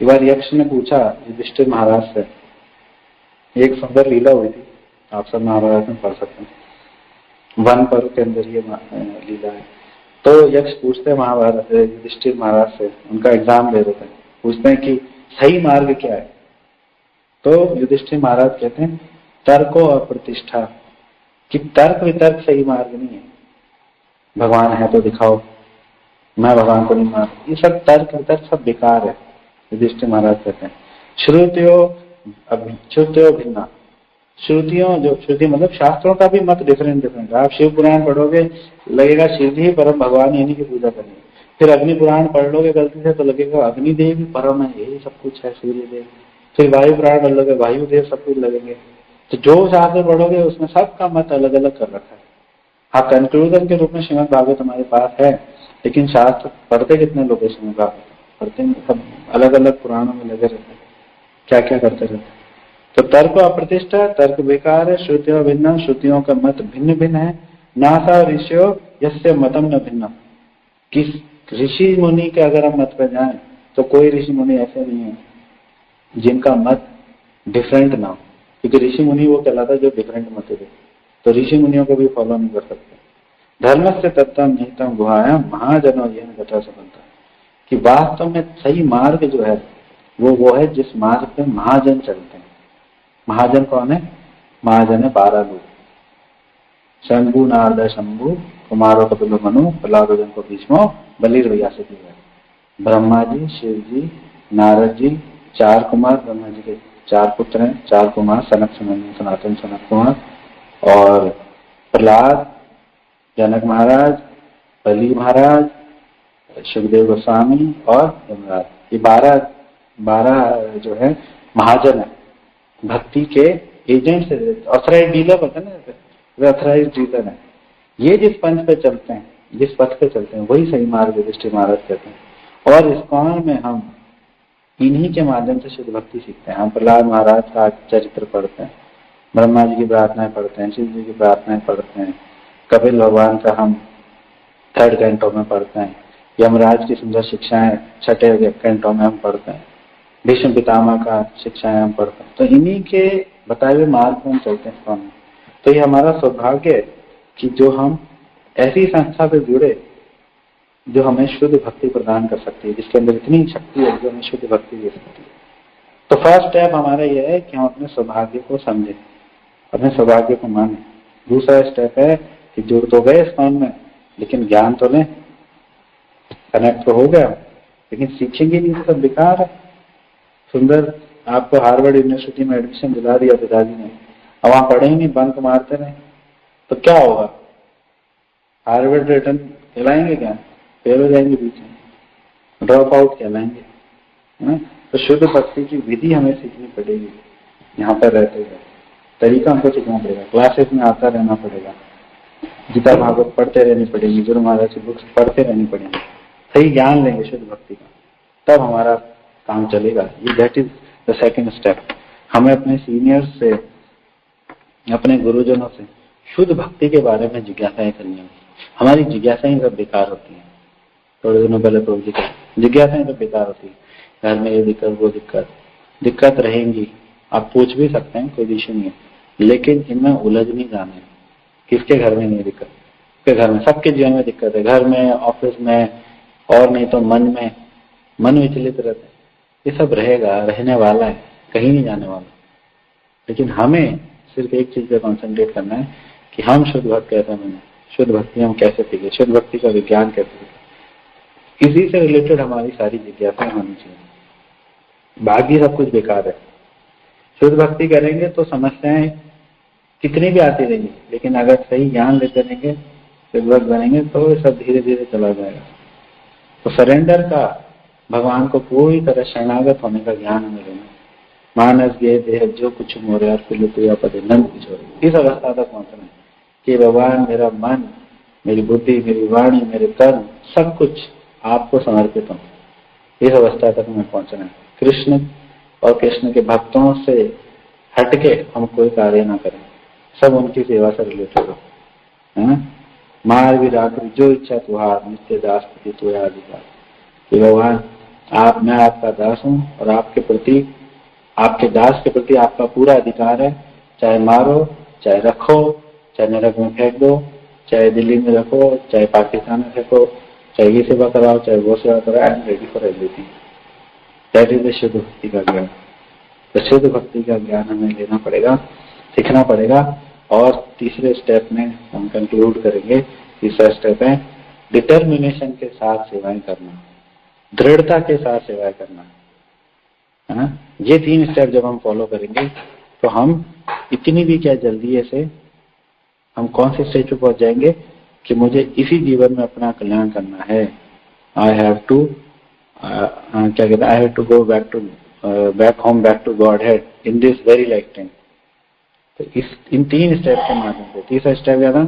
एक बार यक्ष ने पूछा युधिष्ठिर महाराज से, एक सुंदर लीला हुई थी, आप सब महाभारत में पढ़ सकते हैं, वन पर्व के अंदर ये लीला है। तो यक्ष पूछते हैं महाभारत युधिष्ठिर महाराज से, उनका एग्जाम ले रहे थे, पूछते हैं कि सही मार्ग क्या है। तो युधिष्ठिर महाराज कहते हैं तर्को और प्रतिष्ठा, कि तर्क वितर्क सही मार्ग नहीं है। भगवान है तो दिखाओ, मैं भगवान को नहीं मान, ये सब तर्क वितर्क सब बेकार है। युधिष्ठिर महाराज कहते हैं श्रुतियों भिन्ना, श्रुतियों, जो श्रुति मतलब शास्त्रों का भी मत डिफरेंट है। आप शिव पुराण पढ़ोगे लगेगा शिव जी परम भगवान यानी की पूजा करेंगे, फिर अग्नि पुराण पढ़ लोगे गलती से तो लगेगा अग्निदेव भी परम है, यही सब कुछ है, सूर्यदेव। फिर वायु पुराण पढ़ लोगे वायुदेव सब कुछ लगेंगे। तो जो शास्त्र पढ़ोगे उसमें सबका मत अलग अलग कर रखा है। हाँ, कंक्लूजन के रूप में श्रीमद् भागवत हमारे पास है, लेकिन शास्त्र पढ़ते कितने लोग श्रीमद् भागवत पढ़ते हैं, सब अलग अलग पुराणों में लगे रहते हैं, क्या क्या करते रहते हैं। तो तर्क अप्रतिष्ठा, तर्क बेकार है। श्रुतियों भिन्न, श्रुतियों का मत भिन्न भिन्न है। नासा ऋषियों यस्य मतम न भिन्न, किस ऋषि मुनि के अगर हम मत पर जाएं तो कोई ऋषि मुनि ऐसे नहीं है जिनका मत डिफरेंट ना हो, क्योंकि ऋषि मुनि वो कहलाता है जो डिफरेंट मत है, तो ऋषि मुनियों को भी फॉलो नहीं कर सकते। धर्म से तत्व निहितम गुहाया महाजनों यह गता संबंध, कि वास्तव में सही मार्ग जो है वो है जिस मार्ग पे महाजन चलते हैं। महाजन कौन है? महाजन है 12 लोग, शंभु नारद शंभु कुमारो कपिल मनु प्रहलाद को भीष्मो बलि व्यास ब्रह्मा जी, शिव जी, नारद जी, 4 कुमार, ब्रह्मा जी के 4 पुत्र हैं, 4 कुमार, सनक सनातन सनक कुमार, और प्रहलाद, जनक महाराज, बलि महाराज, सुखदेव गोस्वामी और यमराज। ये 12 जो है महाजन है, भक्ति के एजेंट से, ऑथराइज डीलर होते हैं ना, वे ऑथराइज डीलर है। ये जिस पंथ पे चलते हैं, जिस पथ पे चलते हैं, वही सही मार्ग युधिष्ठिर महाराज कहते हैं। और इस्कॉन में हम इन्हीं के माध्यम से शुद्ध भक्ति सीखते हैं। हम प्रहलाद महाराज का चरित्र पढ़ते हैं, ब्रह्मा जी की प्रार्थनाएं पढ़ते हैं, शिव जी की प्रार्थनाएं पढ़ते हैं, कपिल भगवान का हम 3rd कैंटो में पढ़ते हैं, यमराज की सुंदर शिक्षाएं 6ठे कैंटो में हम पढ़ते हैं, भीष्म पितामह का शिक्षाएं हम पढ़ते हैं। तो इन्हीं के बताए हुए मार्ग में हम चलते हैं इस्कॉन में। तो ये हमारा सौभाग्य है कि जो हम ऐसी संस्था से जुड़े जो हमें शुद्ध भक्ति प्रदान कर सकती है, जिसके अंदर इतनी शक्ति है जो हमें शुद्ध भक्ति दे सकती है। तो फर्स्ट स्टेप हमारा यह है कि हम अपने सौभाग्य को समझें, अपने सौभाग्य को माने। दूसरा स्टेप है कि जुड़ तो गए इस्कॉन में, लेकिन ज्ञान तो लें, कनेक्ट तो हो गया, लेकिन सीखेंगे नहीं तो सब बेकार है। सुंदर आपको हार्वर्ड यूनिवर्सिटी में एडमिशन दिला दिया पिताजी ने, अब वहां पढ़े ही नहीं, बंक मारते रहे, तो क्या होगा? हार्वर्ड रिटर्न कहलाएंगे क्या? फेल हो जाएंगे, बीच में ड्रॉप आउट कहलाएंगे। तो शुद्ध भक्ति की विधि हमें सीखनी पड़ेगी, यहाँ पर रहते हुए तरीका हमको सीखना पड़ेगा, क्लासेस में आता रहना पड़ेगा, गीता भागवत पढ़ते रहनी पड़ेगी, गुरु महाराज की बुक्स पढ़ते रहनी पड़ेगी, सही ज्ञान लेंगे शुद्ध भक्ति का, तब हमारा काम चलेगा। ये that is the second step. हमें अपने सीनियर्स से, अपने गुरुजनों से शुद्ध भक्ति के बारे में जिज्ञासाएं करनी होगी। हमारी जिज्ञासाएं सब बेकार होती हैं। थोड़े दिनों पहले प्रभु जी का जिज्ञासाएं सब बेकार होती है, घर में ये दिक्कत वो दिक्कत रहेंगी, आप पूछ भी सकते हैं, कोई इशू नहीं है, लेकिन इनमें उलझ नहीं जाना है। किसके घर में नहीं दिक्कत? के घर में, सबके जीवन में दिक्कत है, घर में, ऑफिस में, और नहीं तो मन विचलित रहते हैं। ये सब रहेगा, रहने वाला है, कहीं नहीं जाने वाला। लेकिन हमें सिर्फ एक चीज पे कॉन्सेंट्रेट करना है कि हम शुद्ध भक्त कैसे बने, शुद्ध भक्ति हम कैसे सीखे, शुद्ध भक्ति का विज्ञान कैसे सीखे। इसी से रिलेटेड हमारी सारी जिज्ञासाएं होनी चाहिए, बाकी सब कुछ बेकार है। शुद्ध भक्ति करेंगे तो समस्याएं कितनी भी आती रहेंगी, लेकिन अगर सही ज्ञान लेते रहेंगे, शुद्ध भक्त बनेंगे, तो ये सब धीरे धीरे चला जाएगा। तो सरेंडर का, भगवान को पूरी तरह शरणागत होने का ज्ञान हमें लेना। मानस गे देह जो कुछ मोरे और पिलुपिया पदे नंद किशोर, इस अवस्था तक पहुंचना है कि भगवान मेरा मन, मेरी बुद्धि, मेरी वाणी, मेरे कर्म, सब कुछ आपको समर्पित हो। इस अवस्था तक हमें पहुंचना है। कृष्ण और कृष्ण के भक्तों से हटके हम कोई कार्य ना करें, सब उनकी सेवा से रिलेटेड हो, है ना। मार भी राखी जो इच्छा तुहार, नित्य दास प्रति तुया अधिकार। कि भगवान मैं आपका दास हूँ और आपके प्रति, आपके दास के प्रति आपका पूरा अधिकार है। चाहे मारो, चाहे रखो, चाहे नरक में फेंक दो, चाहे दिल्ली में रखो, चाहे पाकिस्तान में फेंको, चाहे ये सेवा कराओ, चाहे वो सेवा कराओ, I am ready for everything. That is the शुद्ध भक्ति का ज्ञान। तो शुद्ध भक्ति का ज्ञान हमें लेना पड़ेगा, सीखना पड़ेगा। और तीसरे स्टेप में हम कंक्लूड करेंगे। तीसरा स्टेप है डिटर्मिनेशन के साथ सेवाएं करना, दृढ़ता के साथ सेवाएं करना, है ना। ये 3 स्टेप जब हम फॉलो करेंगे तो हम इतनी भी क्या जल्दी से हम कौन से स्टेज पे पहुंच जाएंगे कि मुझे इसी जीवन में अपना कल्याण करना है। आई हैव टू क्या कहते हैं, I have to go back home, back to Godhead in this very lifetime. तो इन 3 स्टेप के माध्यम से, तीसरा स्टेप क्या था,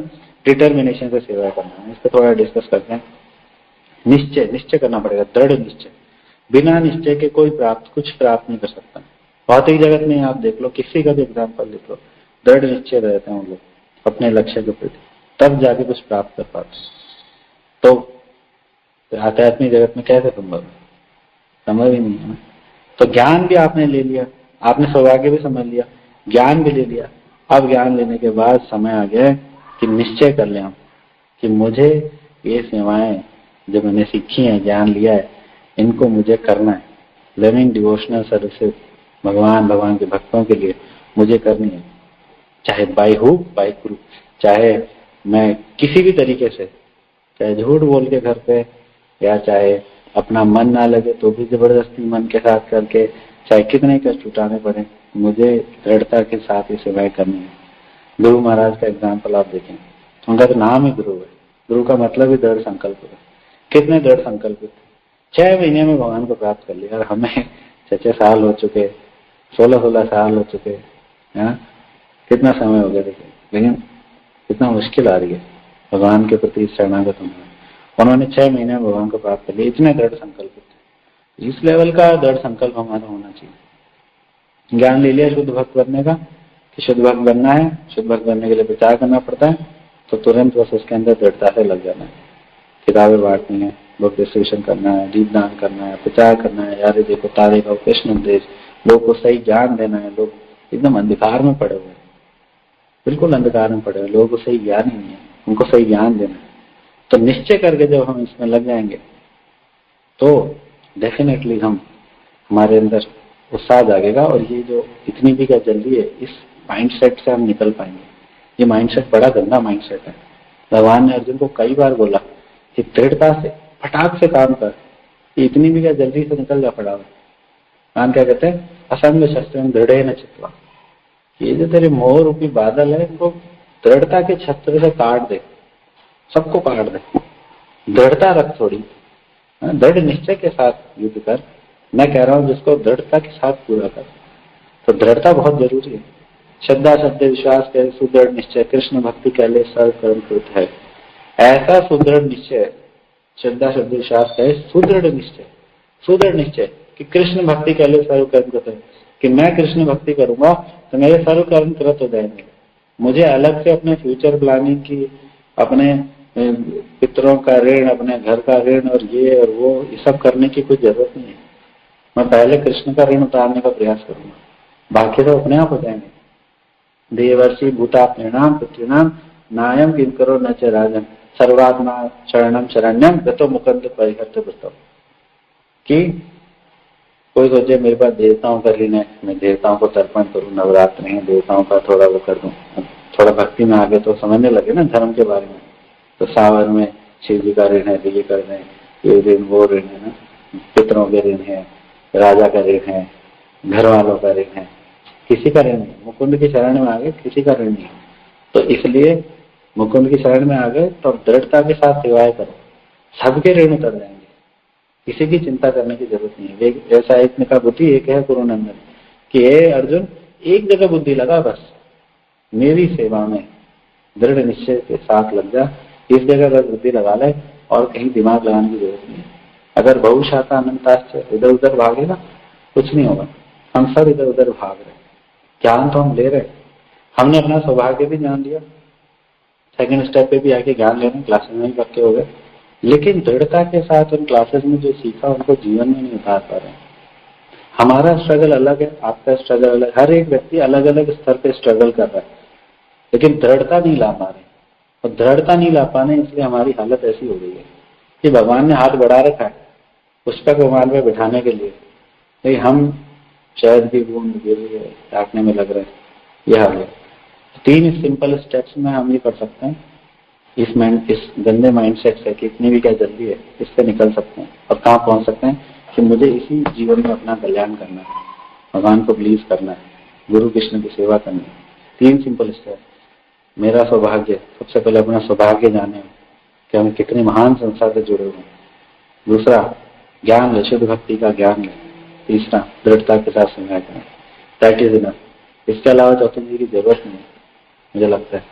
डिटर्मिनेशन से सेवा करना। इस पर थोड़ा डिस्कस करते हैं। निश्चय करना पड़ेगा, दृढ़ निश्चय। बिना निश्चय के कुछ प्राप्त नहीं कर सकता। भौतिक जगत में आप देख लो, किसी का भी एग्जाम्पल देख लो, दृढ़ निश्चय रहते हैं उन लोग अपने लक्ष्य के प्रति, तब जाके कुछ प्राप्त कर पाते। तो आध्यात्मिक जगत में कैसे संभव है? संभव ही नहीं है ना। तो ज्ञान भी आपने ले लिया, आपने सौभाग्य भी समझ लिया, ज्ञान भी ले लिया। अब ज्ञान लेने के बाद समय आ गया कि निश्चय कर ले हम कि मुझे ये सेवाएं जो मैंने सीखी है, ज्ञान लिया है, इनको मुझे करना है। लविंग डिवोशनल सर्विसेज भगवान के भक्तों के लिए मुझे करनी है, चाहे बाय हुक बाय क्रूक, चाहे मैं किसी भी तरीके से, चाहे झूठ बोल के घर पे, या चाहे अपना मन ना लगे तो भी जबरदस्ती मन के साथ करके, चाहे कितने कष्ट उठाने पड़े, मुझे दृढ़ता के साथ ये सेवाएं करनी है। गुरु महाराज का एग्जाम्पल आप देखें, उनका तो नाम ही गुरु है। गुरु का मतलब ही दृढ़ संकल्प है। कितने दृढ़ संकल्पित थे, 6 महीने में भगवान को प्राप्त कर लिया। और हमें 6 साल हो चुके, 16 साल हो चुके, है, कितना समय हो गया देखिए। लेकिन कितना मुश्किल आ रही है भगवान के प्रति शरणागत होना। उन्होंने 6 महीने में भगवान को प्राप्त कर लिया, इतने दृढ़ संकल्पित थे। इस लेवल का दृढ़ संकल्प हमारा होना चाहिए। ज्ञान ले लिया शुद्ध भक्त बनने का, कि शुद्ध भक्त बनना है, शुद्ध भक्त बनने के लिए प्रचार करना पड़ता है, तो तुरंत बस उसके अंदर दृढ़ता से लग जाना है। किताबें बांटनी है, बुक डिस्ट्रीब्यूशन करना है, दीपदान करना है, प्रचार करना है, यार देखो तारे का कृष्ण उपदेश, लोग को सही ज्ञान देना है। लोग एकदम अंधकार में पड़े हुए हैं, बिल्कुल अंधकार में पड़े हुए, लोगों को सही ज्ञान ही नहीं है, उनको सही ज्ञान देना है। तो निश्चय करके जब हम इसमें लग जाएंगे तो डेफिनेटली हमारे अंदर उत्साह जागेगा। और ये जो इतनी भी क्या जल्दी है, इस माइंडसेट से हम निकल पाएंगे। ये माइंडसेट बड़ा गंदा माइंडसेट है। भगवान ने अर्जुन को कई बार बोला कि दृढ़ता से फटाक से काम कर, इतनी भी क्या जल्दी से निकल जा फटाफट। भगवान क्या कहते हैं, असंग शस्त्र दृढ़ न चित्वा, ये जो तेरे मोह रूपी बादल है, इनको दृढ़ता के छत्र से काट दे, सबको काट दे। दृढ़ता रख थोड़ी, दृढ़ निश्चय के साथ युद्ध कर। मैं कह रहा हूं जिसको दृढ़ता के साथ पूरा कर। तो दृढ़ता बहुत जरूरी है। श्रद्धा सत्य विश्वास कह सुदृढ़ निश्चय, कृष्ण भक्ति कह ले सर्व कर्म कृत है। ऐसा सुदृढ़ निश्चय, श्रद्धा सत्य विश्वास कहे सुदृढ़ निश्चय, सुदृढ़ निश्चय कि कृष्ण भक्ति कह ले सर्व कर्म कृत है, कि मैं कृष्ण भक्ति करूंगा तो मेरे सर्व कर्म कृत हो जाएंगे। मुझे अलग से अपने फ्यूचर प्लानिंग की, अपने पितरों का ऋण, अपने घर का ऋण और ये और वो, ये सब करने की कोई जरूरत नहीं है। मैं पहले कृष्ण का ऋण उतारने का प्रयास करूंगा, बाकी तो अपने आप हो जाएंगे। देवर्षि भूतात्मनाम पृथ्वीनाम नायम किम करो न च राजन सर्वात्मा शरणम शरण्यम गतो मुकुंद परिहर्त वृत्तम। कि कोई सोचे मेरे पास देवताओं का ऋण है, मैं देवताओं को तर्पण करूं, नवरात्र है, देवताओं का थोड़ा वो कर दूं, थोड़ा भक्ति में आगे तो समझने लगे ना धर्म के बारे में। तो सावन में शिव जी का ऋण है, ये कर रहे हैं, ये ऋण वो ऋण है ना, पितरों के ऋण है, राजा का ऋण है, घर वालों का ऋण है, किसी का ऋण नहीं। मुकुंद की शरण में आ गए, किसी का ऋण नहीं। तो इसलिए मुकुंद की शरण में आ गए तो दृढ़ता के साथ सेवाएं करो, सबके ऋण उतर जाएंगे, किसी की चिंता करने की जरूरत नहीं है। ऐसा एक ने का बुद्धि एक है गुरु नंदन कि हे अर्जुन, एक जगह बुद्धि लगा, बस मेरी सेवा में दृढ़ निश्चय के साथ लग जा, इस जगह बस बुद्धि लगा ले और कहीं दिमाग लगाने की जरूरत नहीं है। अगर बहुशाता अनंताश्च इधर उधर भागेगा कुछ नहीं होगा। हम सब इधर उधर भाग रहे, ज्ञान तो हम ले रहे, हमने अपना सौभाग्य भी जान लिया, सेकंड स्टेप पे भी आके ज्ञान लेने क्लासेस में ही पक्के हो गए, लेकिन दृढ़ता के साथ उन क्लासेस में जो सीखा उनको जीवन में नहीं उतार पा रहे। हमारा स्ट्रगल अलग है, आपका स्ट्रगल अलग, हर एक व्यक्ति अलग अलग स्तर पे स्ट्रगल कर रहा है, लेकिन दृढ़ता नहीं ला पा रहे। और दृढ़ता नहीं ला पाने इसलिए हमारी हालत ऐसी हो गई है कि भगवान ने हाथ बढ़ा रखा है पुस्तक भगवान पे बिठाने के लिए, नहीं हम शहद की बूंद गिर रही है, ताकने में लग रहे हैं, यह हाल है। 3 सिंपल स्टेप्स में हम ये कर सकते हैं, इस गंदे माइंडसेट से कि इतनी भी क्या जल्दी है, इससे निकल सकते हैं। और कहाँ पहुंच सकते हैं कि मुझे इसी जीवन में अपना कल्याण करना है, भगवान को प्लीज करना है, गुरु कृष्ण की सेवा करनी है। 3 सिंपल स्टेप। मेरा सौभाग्य, सबसे पहले अपना सौभाग्य जाने कि हम कितने महान संसार से जुड़े हुए हैं। दूसरा, ज्ञान ले, शुद्ध भक्ति का ज्ञान ले। तीसरा, दृढ़ता के साथ सेवा करें, दैट इज इनफ। इसके अलावा चौथी चीज की जरूरत नहीं है मुझे लगता है।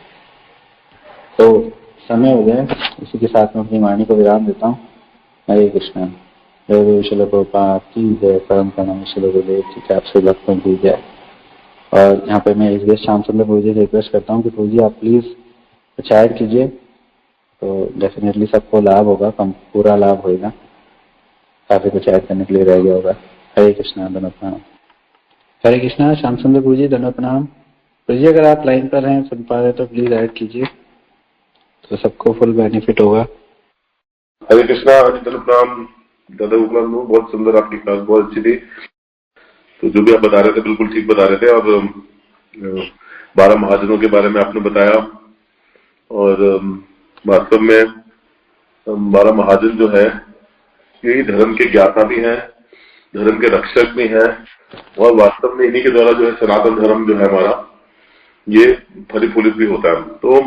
तो समय हो गया, इसी के साथ में अपनी वाणी को विराम देता हूँ। हरे कृष्ण। जय श्रील प्रभुपाद की जय, परम प्रणम श्री गुरुदेव जी के आपसे भक्तों की जय। और यहाँ पे मैं इस श्याम सुंदर प्रभु जी से रिक्वेस्ट करता हूँ कि प्रभु जी आप प्लीज कुछ ऐड कीजिए, तो डेफिनेटली सबको लाभ होगा, कम पूरा लाभ होगा। काफी कुछ ऐड करने के लिए रह गया होगा। हरे कृष्णा, धन्यवाद प्रणाम। हरे कृष्णा, श्याम सुंदर प्रभु जी धन्यवाद प्रणाम। प्रभु जी अगर आप लाइन पर हैं, सुन पा रहे तो प्लीज ऐड कीजिए, तो सबको फुल बेनिफिट होगा। हरे कृष्णा, प्रणाम दादा उपनाम, बहुत सुंदर आपकी क्लास, बहुत अच्छी थी। तो जो भी आप बता रहे थे बिल्कुल ठीक बता रहे थे। और 12 महाजनों के बारे में आपने बताया और वास्तव में हमारा महाजन जो है यही धर्म के ज्ञाता भी है, धर्म के रक्षक भी है, और वास्तव में इन्हीं के द्वारा जो है सनातन धर्म जो है हमारा ये फलीफूलित भी होता है। तो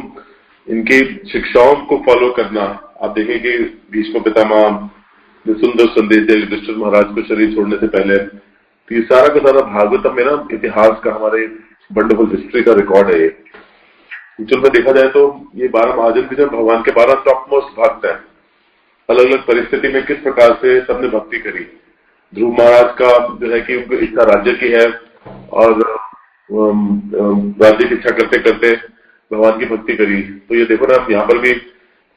इनकी शिक्षाओं को फॉलो करना, आप देखें कि भीष्म पितामह ने सुंदर संदेश दिया युधिष्ठिर महाराज को शरीर छोड़ने से पहले। तो ये सारा का सारा भागवतम में ना इतिहास का, हमारे वंडरफुल हिस्ट्री का रिकॉर्ड है। एक्चुअल में देखा जाए तो ये 12 महाजन भी जो भगवान के 12 टॉप मोस्ट भक्त हैं। अलग अलग परिस्थिति में किस प्रकार से सबने भक्ति करी। ध्रुव महाराज का जो है कि उनको इच्छा राज्य की है, और राज्य की इच्छा करते करते भगवान की भक्ति करी। तो ये देखो ना यहाँ पर भी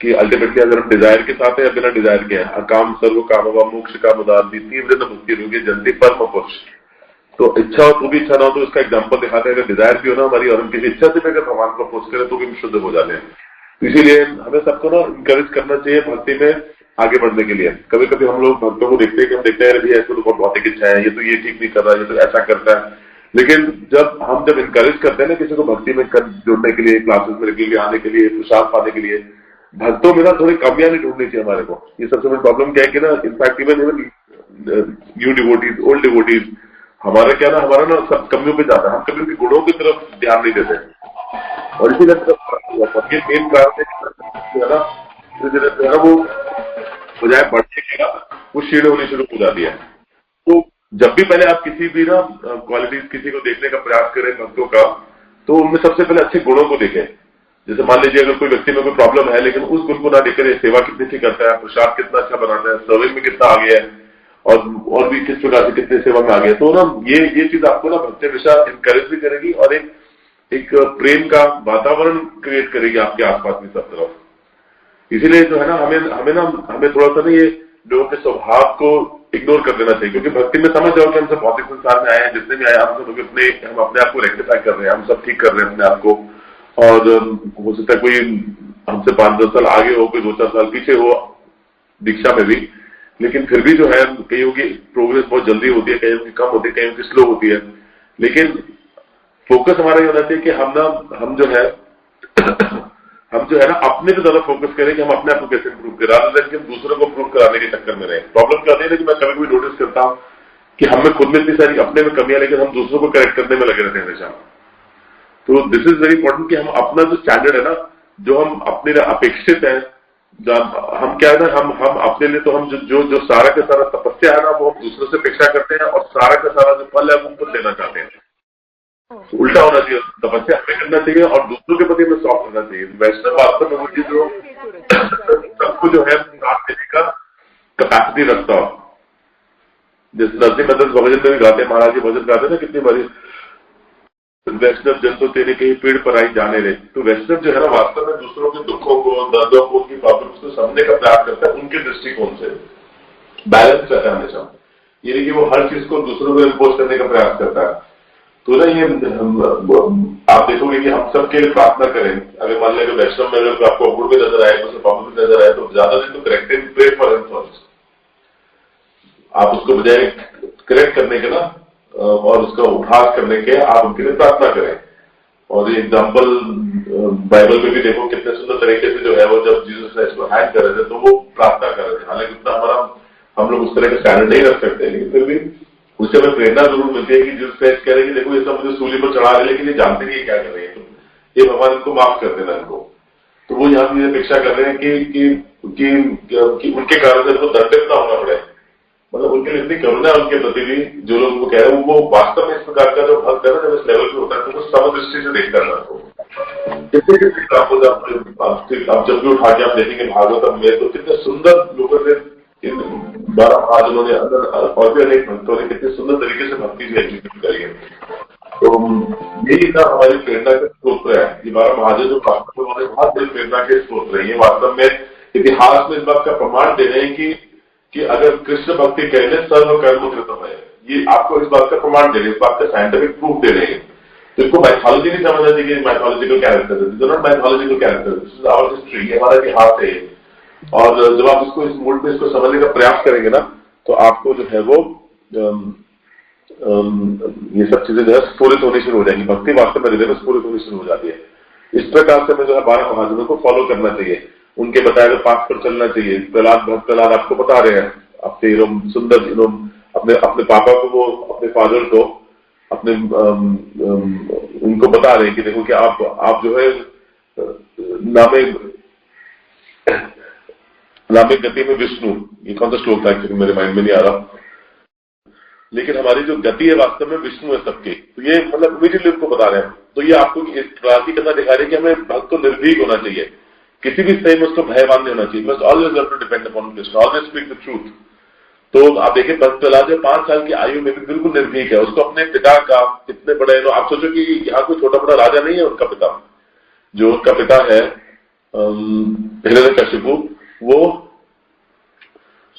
कि अल्टीमेटली अगर हम डिजायर के साथ है या बिना डिजायर के है, अकाम सर्व काम मोक्ष का मुदार तीव्र भक्ति रोगी जल्दी परम पुरुष। तो इच्छा हो तो भी इच्छा ना हो तो इसका एग्जाम्पल दिखाते हैं। अगर डिजायर भी हो ना हमारी, और हम किसी इच्छा से भी अगर भगवान को अप्रोच करें तो भी हम शुद्ध हो जाते हैं। इसीलिए हमें सबको ना इंकरेज करना चाहिए भक्ति में आगे बढ़ने के लिए। कभी कभी हम लोग भक्तों को देखते हैं कि हम देखते हैं भैया इसको तो बहुत भौतिक इच्छा है, ये तो ये ठीक नहीं कर रहा है, ये तो ऐसा करता है। लेकिन जब इंकरेज करते हैं ना किसी को भक्ति में जुड़ने के लिए, क्लासेस में के लिए आने के लिए, प्रसाद पाने के लिए, भक्तों में ना थोड़ी कमियां नहीं ढूंढनी चाहिए हमारे को। ये सबसे बड़ी प्रॉब्लम क्या है कि ना in fact even new devotees, old devotees, हमारा क्या ना, हमारा ना सब कमियों पे जाता है। हम कभी उनके गुणों की तरफ ध्यान नहीं देते, और इसी तरह मेन कारण है ना धीरे धीरे वो बजाय बढ़ने के वो क्षीण होनी शुरू हो जाती है। तो जब भी पहले आप किसी भी ना क्वालिटीज किसी को देखने का प्रयास करें भक्तों का, तो उनमें सबसे पहले अच्छे गुणों को देखें। जैसे मान लीजिए अगर कोई व्यक्ति में कोई प्रॉब्लम है, लेकिन उस गुण को ना देखकर सेवा कितनी अच्छी करता है, प्रसाद कितना अच्छा बनाता है, सर्विस में कितना आगे है, और भी किस प्रकार से कितने सेवा में आगे है, तो ना ये चीज आपको ना भक्ति हमेशा इंकरेज भी करेगी और एक प्रेम का वातावरण क्रिएट करेगी आपके आसपास में सब तरफ। इसीलिए जो है ना हमें थोड़ा सा ना ये लोगों के स्वभाव को इग्नोर कर देना चाहिए, क्योंकि भक्ति में समझ जाओ कि हम सब भौतिक संसार में आए हैं, जितने भी आए हम सब हम अपने आप को रेक्टिफाई कर रहे हैं, हम सब ठीक कर रहे हैं अपने आप को। और हो सकता है कोई हमसे 5-10 साल आगे हो, कोई 2-4 साल पीछे हो दीक्षा में भी, लेकिन फिर भी जो है कईयों की प्रोग्रेस बहुत जल्दी होती है, कईयों की कम होती है, कईयों की स्लो होती है। लेकिन फोकस हमारा ये होना चाहिए कि हम जो है ना अपने पे ज्यादा फोकस करें कि हम अपने आप को कैसे इंप्रूव करें, rather than कि हम दूसरों को इंप्रूव कराने के चक्कर में रहे। प्रॉब्लम क्या है कि मैं कभी कभी नोटिस करता हूं कि हमें खुद में इतनी सारी अपने में कमियां, लेकिन हम दूसरों को करेक्ट करने में लगे रहते हैं हमेशा। तो दिस इज वेरी इंपॉर्टेंट कि हम अपना जो स्टैंडर्ड है ना, जो हम अपने लिए अपेक्षित है, हम क्या है ना, हम अपने लिए तो हम जो सारा का सारा तपस्या है ना, वो हम दूसरों से अपेक्षा करते हैं, और सारा का सारा जो फल है वो खुद लेना चाहते हैं। तो उल्टा होना चाहिए, तपस्या हमें करना चाहिए और दूसरों के प्रति हमें सॉफ्ट होना चाहिए। वैष्णव वास्तव में वो चीज जो सबको जो है साथ देने का कैपेसिटी रखता हो। जैसे नरसिंह मेहता भजन में भी गाते हैं, महाराज जी भजन गाते हैं ना कितनी बारी, वैष्णव जन तो तेरे कहीं पेड़ पर आई जाने रहे। तो वैष्णव जो है ना वास्तव में दूसरों के दुखों को, दर्दों को, उनकी प्रॉब्लम्स को समझने का प्रयास करता है, उनके दृष्टिकोण से बैलेंस रहता है हमेशा। ये नहीं कि वो हर चीज को दूसरों को इम्पोज करने का प्रयास करता है। तो ना ये आप देखोगे कि हम सबके लिए प्रार्थना करें। अगर मान लें वैष्णव में अगर आपको अपूर्व में नजर आए, तो प्रॉब्लम में नजर आए, तो ज्यादा दिन तो corrective pray for him first. आप उसको बजाय करेक्ट करने के ना और उसका उपहास करने के, आप उनके लिए प्रार्थना करें। और ये एग्जाम्पल बाइबल में भी देखो कितने सुंदर तरीके से जो है वो जब जीसस क्राइस्ट को हैंग कर रहे थे तो वो प्रार्थना कर रहे थे। हालांकि उतना हम लोग उस तरह का स्टैंडर्ड नहीं रख सकते, लेकिन फिर भी उससे हमें प्रेरणा जरूर मिलती है कि जीसस क्राइस्ट कह रहे कि देखो ये सब मुझे सूली पर चढ़ा रहे, लेकिन ये जानते नहीं क्या कर रहे हैं, तो ये भगवान इनको माफ कर देना इनको। तो वो यहाँ की अपेक्षा कर रहे हैं कि उनके कारण से इनको दंडित ना होना पड़े। मतलब उनके लिए इतनी करुणा है उनके प्रति भी, जो लोग उनको कह रहे हैं वो वास्तव में इस प्रकार का जो भक्त है ना, जब इस लेवल पे होता है तो वो समदृष्टि से देखता है आपको। आप जब भी उठा के आप देखेंगे भागवतम में, तो कितने सुंदर लोगों ने, इन 12 महाजनों ने और भी अनेक भक्तों ने कितने सुंदर तरीके से भक्ति की एग्जीक्यूट करी है। तो यही ना हमारी प्रेरणा का स्रोत है। ये 12 महाजन जो वास्तव में बहुत बड़ी प्रेरणा के स्रोत रहे हैं। वास्तव में इतिहास में इस बात का प्रमाण दे रहे हैं कि अगर कृष्ण भक्ति कहने सर्व कर्म कृतम है, ये आपको इस बात का प्रमाण दे रहे हैं, इस बात का साइंटिफिक प्रूफ दे रहे हैं। तो इसको माइथोलॉजी नहीं समझना चाहिए, माइथोलॉजिकल कैरेक्टर है, not mythological character, this is our history, हमारा इतिहास है। और जब आप इसको इस मूड में इसको समझने का प्रयास करेंगे ना, तो आपको जो है वो ये सब चीजें जो है स्फुरित होनी शुरू हो जाएंगी। भक्ति वास्तव में हृदय में स्फुरित होनी शुरू हो जाती है। इस प्रकार से हमें जो है 12 महाजनों को फॉलो करना चाहिए, उनके बताए हुए पाथ पर चलना चाहिए। प्रहलाद, भक्त प्रहलाद आपको बता रहे हैं अपने सुंदर अपने अपने पापा को, वो अपने फादर को, अपने उनको बता रहे हैं कि देखो कि आप जो है नामे गति में विष्णु, ये कौन सा श्लोक था एक्चुअली मेरे माइंड में नहीं आ रहा, लेकिन हमारी जो गति है वास्तव में विष्णु है सबके। तो ये मतलब इमीडिएटली उनको बता रहे हैं। तो ये आपको इस प्रकार की कथा दिखा रही है कि हमें भक्त को निर्भीक होना चाहिए, किसी भी स्थिति में उसको भयवान नहीं होना चाहिए। बस always have to depend upon Krishna, always speak the truth. तो आप देखिए भक्त प्रहलाद जो 5 साल की आयु में भी बिल्कुल निर्भीक है, उसको अपने पिता का इतने बड़े, आप सोचो कि यहाँ कोई छोटा बड़ा राजा नहीं है उनका पिता, जो उनका पिता है हिरण्यकशिपु, वो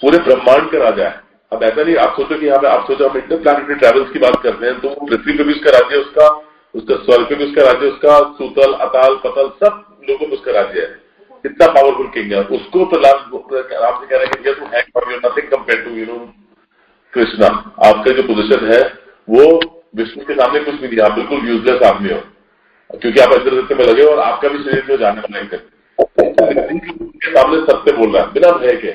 पूरे ब्रह्मांड का राजा है। अब ऐसा नहीं, आप सोचो कि यहाँ पे आप सोचो हम इंटरप्लैनेटरी ट्रैवल्स की बात करते हैं, तो पृथ्वी पे भी उसका राज्य, उसका स्वर्ग पे भी उसका राज्य, उसका सूतल अताल पतल सब लोगों में उसका राज्य है। इतना पावरफुल किंग है। उसको प्रहलाद आपसे कह रहे हैं कि तुम है नथिंग कंपेयर टू कृष्णा, आपका जो पोजिशन है वो विष्णु के सामने कुछ भी नहीं, आप बिल्कुल यूजलेस आदमी हो, क्योंकि आप इंद्रदत्त में लगे हो और आपका भी शरीर जो जाने वाला है के सामने सत्य बोल रहा है बिना भय के।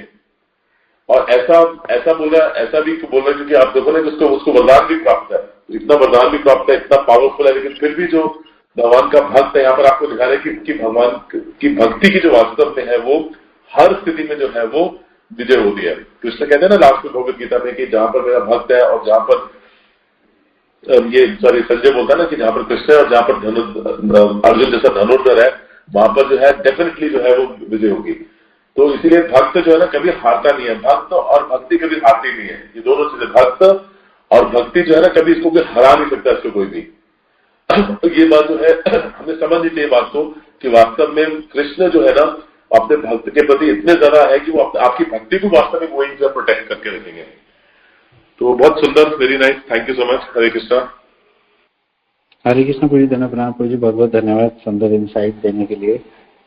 और ऐसा बोल रहा है क्योंकि आप देखो ना कि उसको वरदान भी प्राप्त है, इतना वरदान भी प्राप्त है, इतना पावरफुल है, लेकिन फिर भी जो भगवान का भक्त है, यहाँ पर आपको दिखा रहे हैं कि भगवान की भक्ति की जो वास्तव में है वो हर स्थिति में जो है वो विजय होती है। कृष्ण कहते हैं ना लास्ट में भगवत गीता में कि जहां पर मेरा भक्त है और जहां पर संजय बोलता है ना कि जहां पर कृष्ण है और जहां पर अर्जुन जैसा धनुर्धर है, वहां पर जो है डेफिनेटली जो है वो विजय होगी। तो इसीलिए भक्त जो है ना कभी हारता नहीं है, भक्त और भक्ति कभी हारती नहीं है। ये दोनों चीजें, भक्त और भक्ति जो है ना कभी इसको हरा नहीं सकता इसको कोई भी। तो ये बात जो है हमें समझनी चाहिए बात को कि वास्तव में कृष्ण जो है ना अपने भक्त के प्रति इतने ज्यादा है कि वो आपकी भक्ति को वास्तव में वही जो प्रोटेक्ट करके रखेंगे। तो बहुत सुंदर, very nice, thank you so much. Hare Krishna. Hare Krishna Prabhu ji, धन्यवाद प्रभु जी, बहुत बहुत धन्यवाद सुंदर इंसाइट देने के लिए।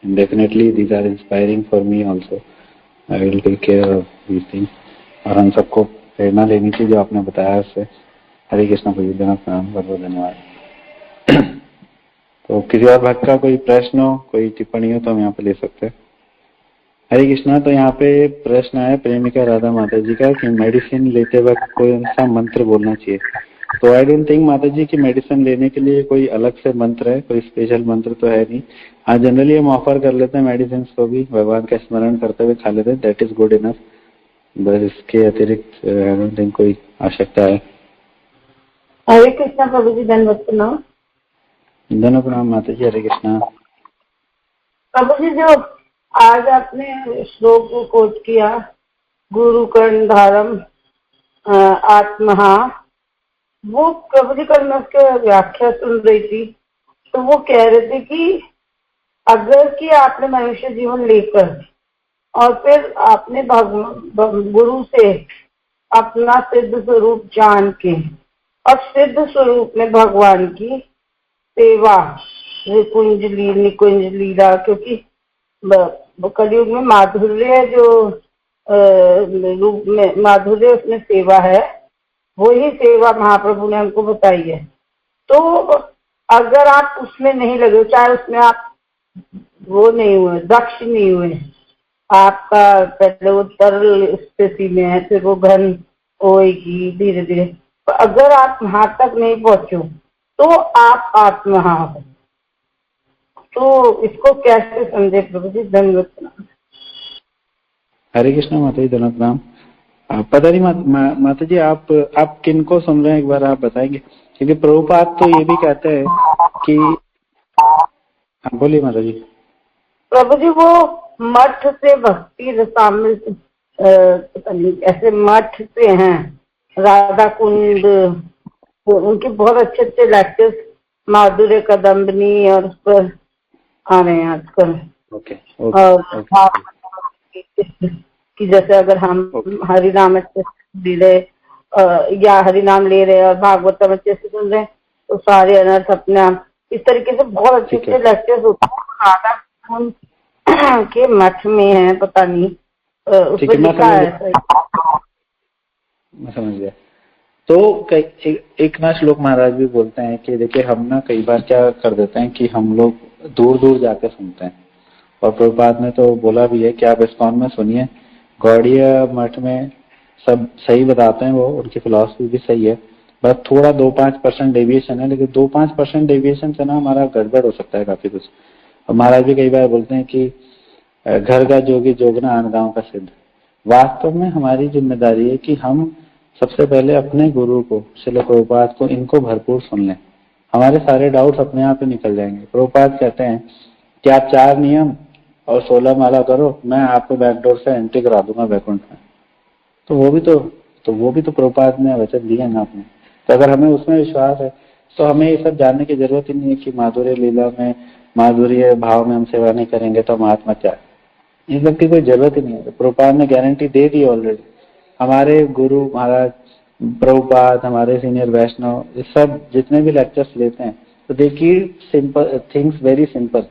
And definitely these are inspiring for me also. I will take care of these things, और हम सबको प्रेरणा लेनी चाहिए जो आपने बताया उससे। हरे कृष्णा प्रभु जी, धन्यवाद, बहुत बहुत धन्यवाद। तो किसी और भक्त का कोई प्रश्न हो, कोई टिप्पणी हो तो हम यहाँ पे ले सकते हैं। हरे कृष्णा। तो यहाँ पे प्रश्न है प्रेमिका राधा माता जी का कि मेडिसिन लेते वक्त कौन सा मंत्र बोलना चाहिए। तो आई डोंट थिंक माता जी की मेडिसिन लेने के लिए कोई अलग से मंत्र है, कोई स्पेशल मंत्र तो है नहीं। हाँ, जनरली हम ऑफर कर लेते हैं मेडिसिन को भी, भगवान का स्मरण करते हुए खा लेते हैं, दैट इज गुड इनफ। बस इसके अतिरिक्त आई डोंट थिंक कोई आवश्यकता है। हरे कृष्णा प्रभु जी, धन्यवाद प्रणाम। धन्यवाद प्रणाम माता जी। हरे कृष्णा प्रभु जी, जो आज आपने श्लोक को कोट किया, गुरु कर्ण धारम आत्महा, वो प्रभु जी कल मैं उसके व्याख्या सुन रही थी, तो वो कह रहे थे कि अगर कि आपने मनुष्य जीवन लेकर और फिर आपने गुरु से अपना सिद्ध स्वरूप जान के और सिद्ध स्वरूप में भगवान की सेवा, निकुंज लीला, क्योंकि कलयुग में माधुर्य जो रूप में माधुर्य उसमें सेवा है, वही सेवा महाप्रभु ने हमको बताई है। तो अगर आप उसमें नहीं लगे, चाहे उसमें आप वो नहीं हुए, दक्ष नहीं हुए, आपका पहले वो तरल स्थिति में है, फिर वो घन होएगी धीरे धीरे, तो अगर आप वहां तक नहीं पहुंचो तो आप आत्महा हो। तो इसको कैसे समझे प्रभु जी? धन्यवाद। हरे कृष्णा माता जी, धन्यवाद प्रणाम। पता नहीं माता जी आप किनको सुन रहे हैं, एक बार आप बताएंगे, क्योंकि प्रभुपाद तो ये भी कहते हैं कि बोलिए माता जी। प्रभु जी, वो मठ से भक्ति रसामृत ऐसे मठ से हैं, राधा कुंड, उनके बहुत अच्छे अच्छे लेक्चर्स माधुर्य कदम्बनी और उस पर आ रहे हैं आजकल। ओके। कि जैसे अगर हम हरिनाम अच्छे ले रहे या हरिनाम ले रहे और भागवतम अच्छे से सुन रहे हैं तो सारे अनर्थ अपने आप, इस तरीके से बहुत अच्छे अच्छे लेक्चर्स होते हैं। राधा कुंड के मठ में है, पता नहीं उसमें लिखा है। मैं समझ गया। तो एक ना श्लोक महाराज भी बोलते हैं कि देखिए हम ना कई बार क्या कर देते हैं कि हम लोग दूर दूर जाके सुनते हैं, और प्रभुपाद ने तो बोला भी है कि आप इस्कॉन में सुनिए, गौड़ीय मठ में सब सही बताते हैं, वो उनकी फिलॉसफी भी सही है, बस थोड़ा 2-5% डेविएशन है, लेकिन 2-5% डेविएशन से ना हमारा गड़बड़ हो सकता है काफी कुछ। और महाराज भी कई बार बोलते हैं कि घर का जोगी जोगना आन गांव का सिद्ध। वास्तव में हमारी जिम्मेदारी है कि हम सबसे पहले अपने गुरु को, श्रील प्रभुपाद को, इनको भरपूर सुन लें, हमारे सारे डाउट्स अपने आप ही निकल जाएंगे। प्रभुपाद कहते हैं कि आप 4 नियम और 16 माला करो, मैं आपको बैकडोर से एंट्री करा दूंगा वैकुंठ में। तो वो भी तो प्रभुपाद ने वचन दिए ना आपने। तो अगर हमें उसमें विश्वास है तो हमें ये सब जानने की जरूरत ही नहीं है कि माधुर्य लीला में, माधुर्य भाव में हम सेवा नहीं करेंगे तो हम आत्मा क्या है, इन सब की कोई जरूरत ही नहीं है। प्रभुपाद ने गारंटी दे दी ऑलरेडी। हमारे गुरु महाराज प्रभुपाद, हमारे सीनियर वैष्णव, ये सब जितने भी लेक्चर्स लेते हैं तो देखिए सिंपल थिंग्स, वेरी सिंपल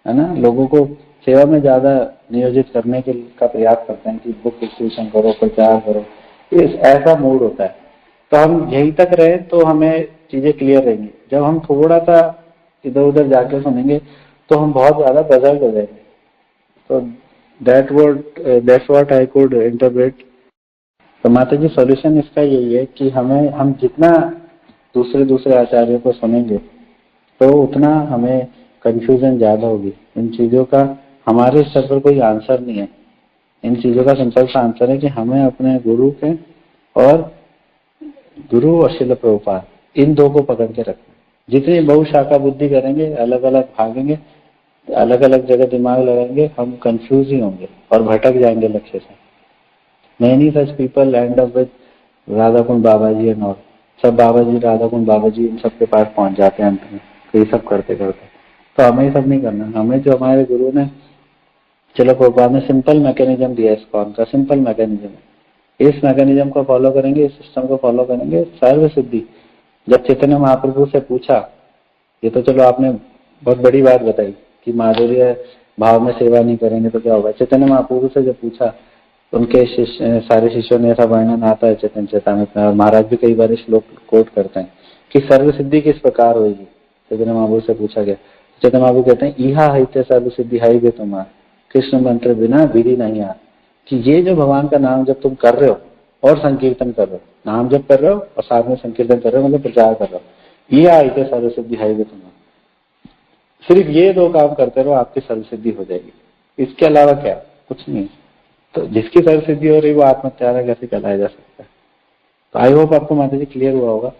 है ना, लोगों को सेवा में ज्यादा नियोजित करने के का प्रयास करते हैं कि बुक डिस्ट्रीब्यूशन करो, प्रचार करो, ऐसा मूड होता है। तो हम यहीं तक रहे तो हमें चीजें क्लियर रहेंगी। जब हम थोड़ा सा इधर उधर जाके सुनेंगे तो हम बहुत ज्यादा पजल हो जाएंगे। तो that's what I could interpret. तो माता जी सॉल्यूशन इसका यही है कि हम जितना दूसरे आचार्यों को सुनेंगे तो उतना हमें कंफ्यूजन ज्यादा होगी। इन चीजों का हमारे स्तर पर कोई आंसर नहीं है। इन चीजों का सिंपल सा आंसर है कि हमें अपने गुरु और श्रील प्रभुपाद, इन दो को पकड़ के रखना। जितनी बहुशाखा बुद्धि करेंगे, अलग अलग भागेंगे, अलग अलग जगह दिमाग लगाएंगे, हम कंफ्यूज ही होंगे और भटक जाएंगे लक्ष्य से। Many such people end up with Radha Kund Baba ji and all. सब बाबा जी, राधा कुंड बाबा जी, इन सब के पास पहुंच जाते हैं अंत में, तो ये सब करते करते। तो हमें ये सब नहीं करना। हमें जो हमारे गुरु ने, चलो प्रभुपाद ने सिंपल मैकेनिज्म दिया, इस्कॉन का सिंपल मैकेनिज्म है, इस मैकेनिज्म को फॉलो करेंगे, इस सिस्टम को फॉलो करेंगे, सर्व सिद्धि। जब चैतन्य महाप्रभु से पूछा, ये तो चलो आपने बहुत बड़ी बात बताई कि माधुर्य भाव में सेवा नहीं करेंगे तो क्या होगा। चैतन्य महाप्रभु से जब पूछा, उनके सारे शिष्यों ने ऐसा वर्णन आता है चैतन्य चैतामृत में, और महाराज भी कई बार श्लोक कोट करते हैं कि सर्व सिद्धि किस प्रकार होगी। चैतन्य महाप्रभु से पूछा गया, चैतन्य महाप्रभु कहते हैं इहा हिते सर्व सिद्धि हाई वे तुम्हारा, कृष्ण मंत्र बिना विधि नहीं आ। कि ये जो भगवान का नाम जब तुम कर रहे हो और संकीर्तन कर रहे हो, नाम जब कर रहे हो और साथ में संकीर्तन कर रहे हो, मतलब प्रचार कर रहे हो, ये हिते सर्व सिद्धि हाई वे तुम्हारा, सिर्फ ये 2 काम करते रहो, आपकी सर्व सिद्धि हो जाएगी। इसके अलावा क्या, कुछ नहीं। तो जिसकी सर्व सिद्धि हो रही वो आत्मत्याग कैसे कहलाया जा सकता है। तो आई होप आपको माता जी क्लियर हुआ होगा।